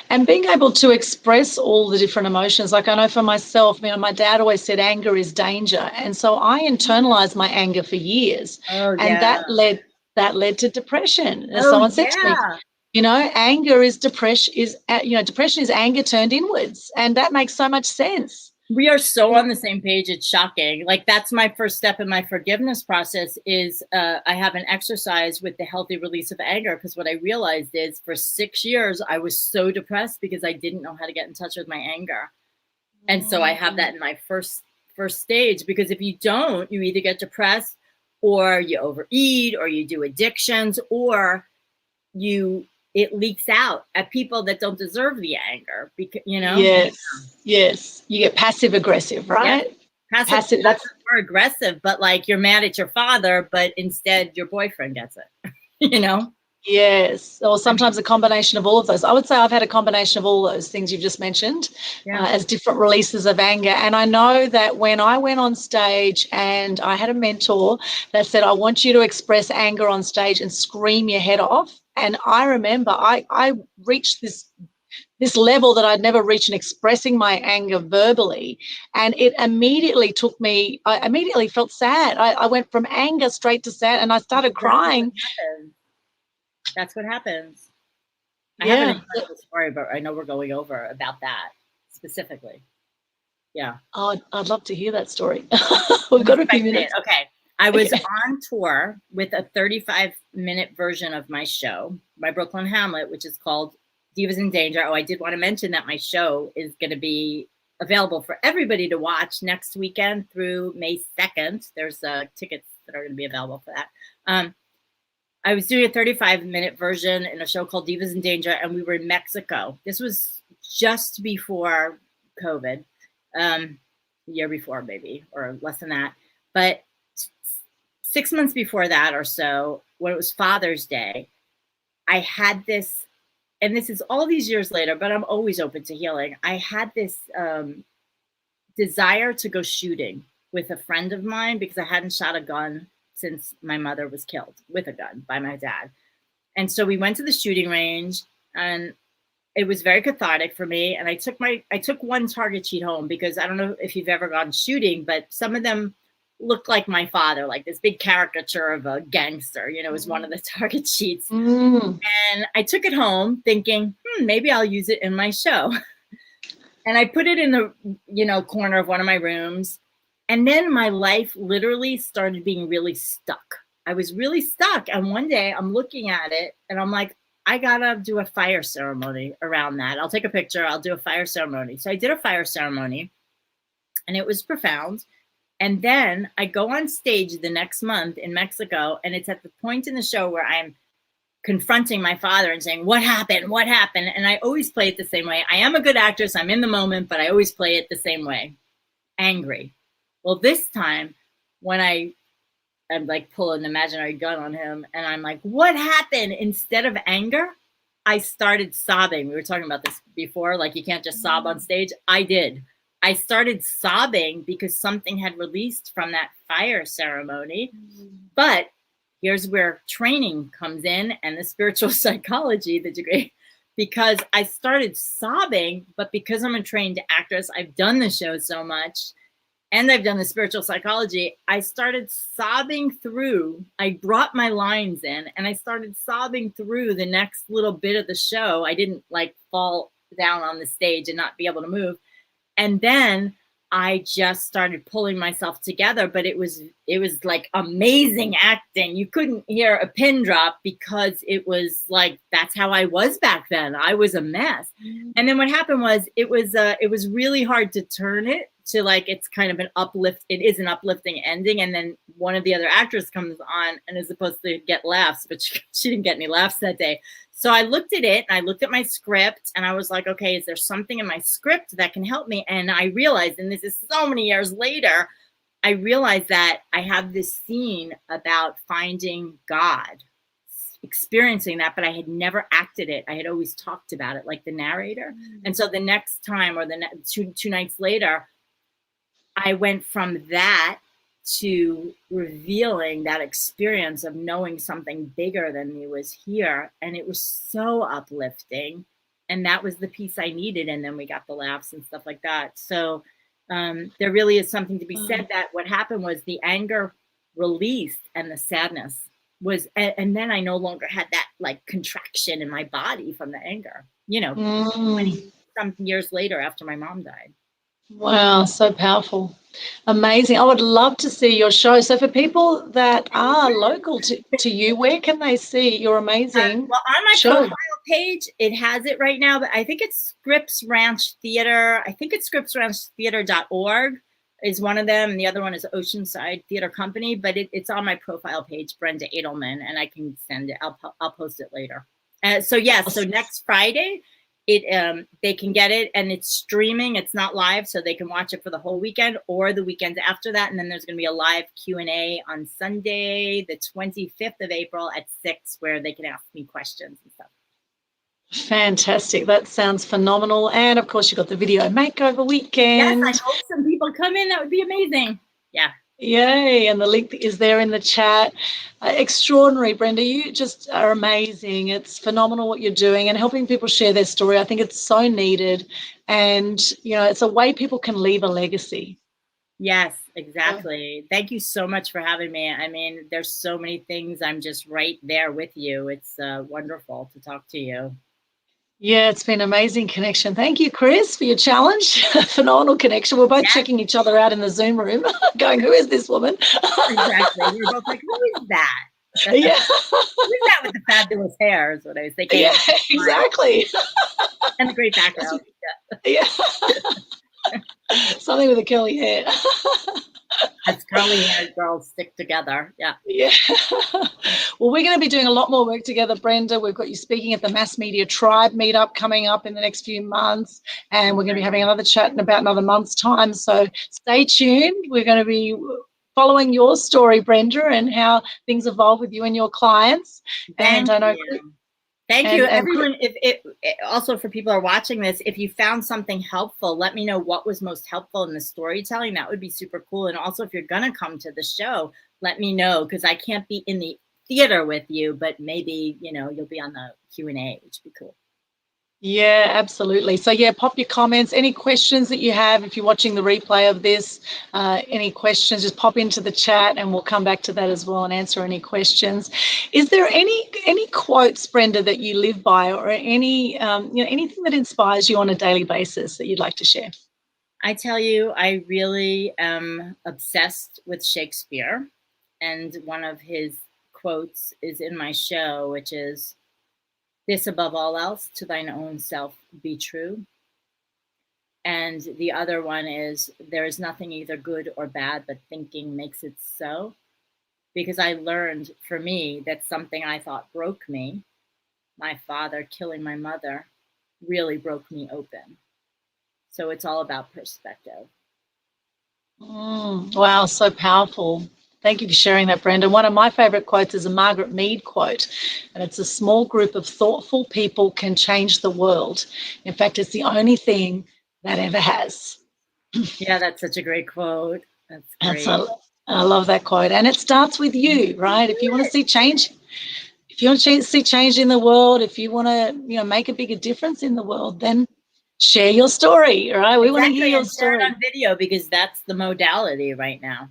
Speaker 1: And being able to express all the different emotions. Like I know for myself, you know, my dad always said anger is danger. And so I internalized my anger for years.
Speaker 2: Oh, yeah.
Speaker 1: And that led to depression. As someone said to me, you know, depression is anger turned inwards. And that makes so much sense.
Speaker 2: We are so on the same page. It's shocking. Like that's my first step in my forgiveness process is I have an exercise with the healthy release of anger, because what I realized is for 6 years, I was so depressed because I didn't know how to get in touch with my anger. And so I have that in my first stage, because if you don't, you either get depressed or you overeat or you do addictions or it leaks out at people that don't deserve the anger, because, you know?
Speaker 1: Yes. You get passive aggressive, right?
Speaker 2: Yeah. Passive that's more aggressive, but like you're mad at your father, but instead your boyfriend gets it, you know?
Speaker 1: Yes. Or sometimes a combination of all of those. I would say I've had a combination of all those things you've just mentioned as different releases of anger. And I know that when I went on stage and I had a mentor that said, I want you to express anger on stage and scream your head off. And I remember I reached this this level that I'd never reached in expressing my anger verbally. And it immediately took me, I immediately felt sad. I went from anger straight to sad, and I started crying.
Speaker 2: That's what happens. I
Speaker 1: Yeah.
Speaker 2: have an incredible story, but I know we're going over about that specifically. Yeah.
Speaker 1: Oh, I'd love to hear that story. We've got a few minutes.
Speaker 2: Okay. I was on tour with a 35-minute version of my show, my Brooklyn Hamlet, which is called Divas in Danger. Oh, I did want to mention that my show is going to be available for everybody to watch next weekend through May 2nd. There's tickets that are going to be available for that. I was doing a 35-minute version in a show called Divas in Danger, and we were in Mexico. This was just before COVID, a year before maybe, or less than that. But 6 months before that or so, when it was Father's Day, I had this, and this is all these years later, but I'm always open to healing. I had this desire to go shooting with a friend of mine because I hadn't shot a gun since my mother was killed with a gun by my dad. And so we went to the shooting range, and it was very cathartic for me. And I took one target sheet home because I don't know if you've ever gone shooting, but some of them looked like my father, like this big caricature of a gangster, was one of the target sheets. And I took it home thinking, maybe I'll use it in my show. And I put it in the, corner of one of my rooms. And then my life literally started being really stuck. I was really stuck. And one day I'm looking at it and I'm like, I gotta do a fire ceremony around that. I'll take a picture. I'll do a fire ceremony. So I did a fire ceremony, and it was profound. And then I go on stage the next month in Mexico, and it's at the point in the show where I'm confronting my father and saying, what happened? What happened? And I always play it the same way. I am a good actress. I'm in the moment, but I always play it the same way. Angry. Well, this time when I'm like pull an imaginary gun on him and I'm like, what happened? Instead of anger, I started sobbing. We were talking about this before, like you can't just sob on stage. I did. I started sobbing because something had released from that fire ceremony. But here's where training comes in and the spiritual psychology, the degree, because I started sobbing, but because I'm a trained actress, I've done the show so much and I've done the spiritual psychology, I started sobbing through. I brought my lines in and I started sobbing through the next little bit of the show. I didn't like fall down on the stage and not be able to move. And then I just started pulling myself together, but it was like amazing acting. You couldn't hear a pin drop because it was like, that's how I was back then. I was a mess. And then what happened was it was really hard to turn it to like, it's kind of an uplift. It is an uplifting ending. And then one of the other actors comes on and is supposed to get laughs, but she didn't get any laughs that day. So I looked at it and I looked at my script and I was like, okay, is there something in my script that can help me? And I realized, and this is so many years later, I realized that I have this scene about finding God, experiencing that, but I had never acted it. I had always talked about it like the narrator. And so the next time or the two nights later, I went from that to revealing that experience of knowing something bigger than me was here. And it was so uplifting. And that was the piece I needed. And then we got the laughs and stuff like that. So there really is something to be said that what happened was the anger released and the sadness was, and then I no longer had that like contraction in my body from the anger, 20-some years later after my mom died.
Speaker 1: Wow, so powerful. Amazing. I would love to see your show. So for people that are local to you, where can they see your amazing
Speaker 2: well, on my
Speaker 1: show?
Speaker 2: profile page, it has it right now, but I think it's Scripps Ranch Theater. I think it's scripsranchtheater.org is one of them. And the other one is Oceanside Theater Company, but it's on my profile page, Brenda Adelman, and I can send it. I'll post it later. So next Friday, they can get it and it's streaming. It's not live, so they can watch it for the whole weekend or the weekends after that. And then there's going to be a live Q&A on Sunday, the 25th of April at 6, where they can ask me questions and stuff.
Speaker 1: Fantastic. That sounds phenomenal. And of course, you've got the video makeover weekend.
Speaker 2: Yes, I hope some people come in. That would be amazing. Yeah.
Speaker 1: Yay, and the link is there in the chat. Extraordinary, Brenda. You just are amazing. It's phenomenal what you're doing and helping people share their story. I think it's so needed. And, you know, it's a way people can leave a legacy.
Speaker 2: Yes, exactly. Thank you so much for having me. I mean, there's so many things. I'm just right there with you. It's wonderful to talk to you.
Speaker 1: Yeah, it's been an amazing connection. Thank you, Chris, for your challenge. Phenomenal connection. We're both checking each other out in the Zoom room, going, who is this woman?
Speaker 2: Exactly. We're both like, who is that?
Speaker 1: Yeah.
Speaker 2: Who's that with the fabulous hair is what I was thinking.
Speaker 1: Yeah, exactly.
Speaker 2: And the great background.
Speaker 1: Yeah. Something with the curly hair.
Speaker 2: As curly haired girls stick together. Yeah.
Speaker 1: Yeah. Well, we're going to be doing a lot more work together, Brenda. We've got you speaking at the Mass Media Tribe meetup coming up in the next few months, and we're going to be having another chat in about another month's time. So stay tuned. We're going to be following your story, Brenda, and how things evolve with you and your clients.
Speaker 2: Thank
Speaker 1: and I know
Speaker 2: you. Thank you, everyone. If also for people who are watching this, if you found something helpful, let me know what was most helpful in the storytelling. That would be super cool. And also, if you're gonna come to the show, let me know, because I can't be in the theater with you, but maybe you'll be on the Q&A, which would be cool.
Speaker 1: Yeah, absolutely. So yeah, pop your comments, any questions that you have. If you're watching the replay of this, any questions, just pop into the chat and we'll come back to that as well and answer any questions. Is there any quotes, Brenda, that you live by, or any anything that inspires you on a daily basis that you'd like to share?
Speaker 2: I tell you, I really am obsessed with Shakespeare, and one of his quotes is in my show, which is, "This above all else, to thine own self be true." And the other one is, "There is nothing either good or bad, but thinking makes it so." Because I learned, for me, that something I thought broke me, my father killing my mother, really broke me open. So it's all about perspective.
Speaker 1: Wow, so powerful. Thank you for sharing that, Brenda. One of my favorite quotes is a Margaret Mead quote, and it's, "A small group of thoughtful people can change the world. In fact, it's the only thing that ever has."
Speaker 2: Yeah, that's such a great quote. That's great.
Speaker 1: I love that quote. And it starts with you, right? If you want to see change, if you want to see change in the world, if you want to, make a bigger difference in the world, then share your story, right? We want to hear your story.
Speaker 2: Share it on video, because that's the modality right now.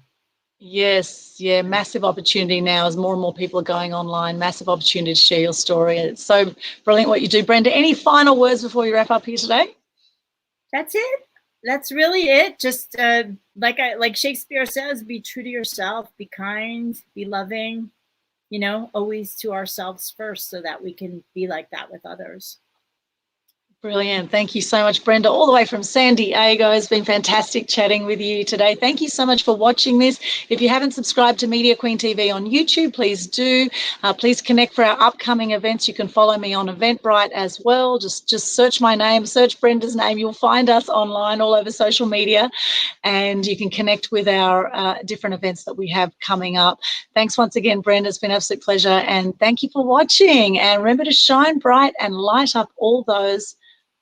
Speaker 1: Yes, yeah, massive opportunity now as more and more people are going online. Massive opportunity to share your story. It's so brilliant what you do, Brenda. Any final words before we wrap up here today?
Speaker 2: That's it. That's really it. Just like Shakespeare says, be true to yourself, be kind, be loving, always to ourselves first, so that we can be like that with others.
Speaker 1: Brilliant. Thank you so much, Brenda, all the way from San Diego. It's been fantastic chatting with you today. Thank you so much for watching this. If you haven't subscribed to Media Queen TV on YouTube, please do. Please connect for our upcoming events. You can follow me on Eventbrite as well. Just search my name, search Brenda's name. You'll find us online all over social media, and you can connect with our different events that we have coming up. Thanks once again, Brenda. It's been an absolute pleasure, and thank you for watching. And remember to shine bright and light up all those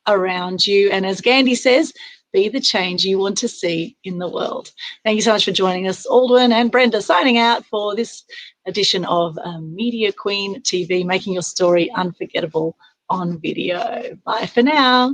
Speaker 1: around you. And as Gandhi says, be the change you want to see in the world. Thank you so much for joining us. Aldwyn and Brenda signing out for this edition of Media Queen TV, making your story unforgettable on video. Bye for now.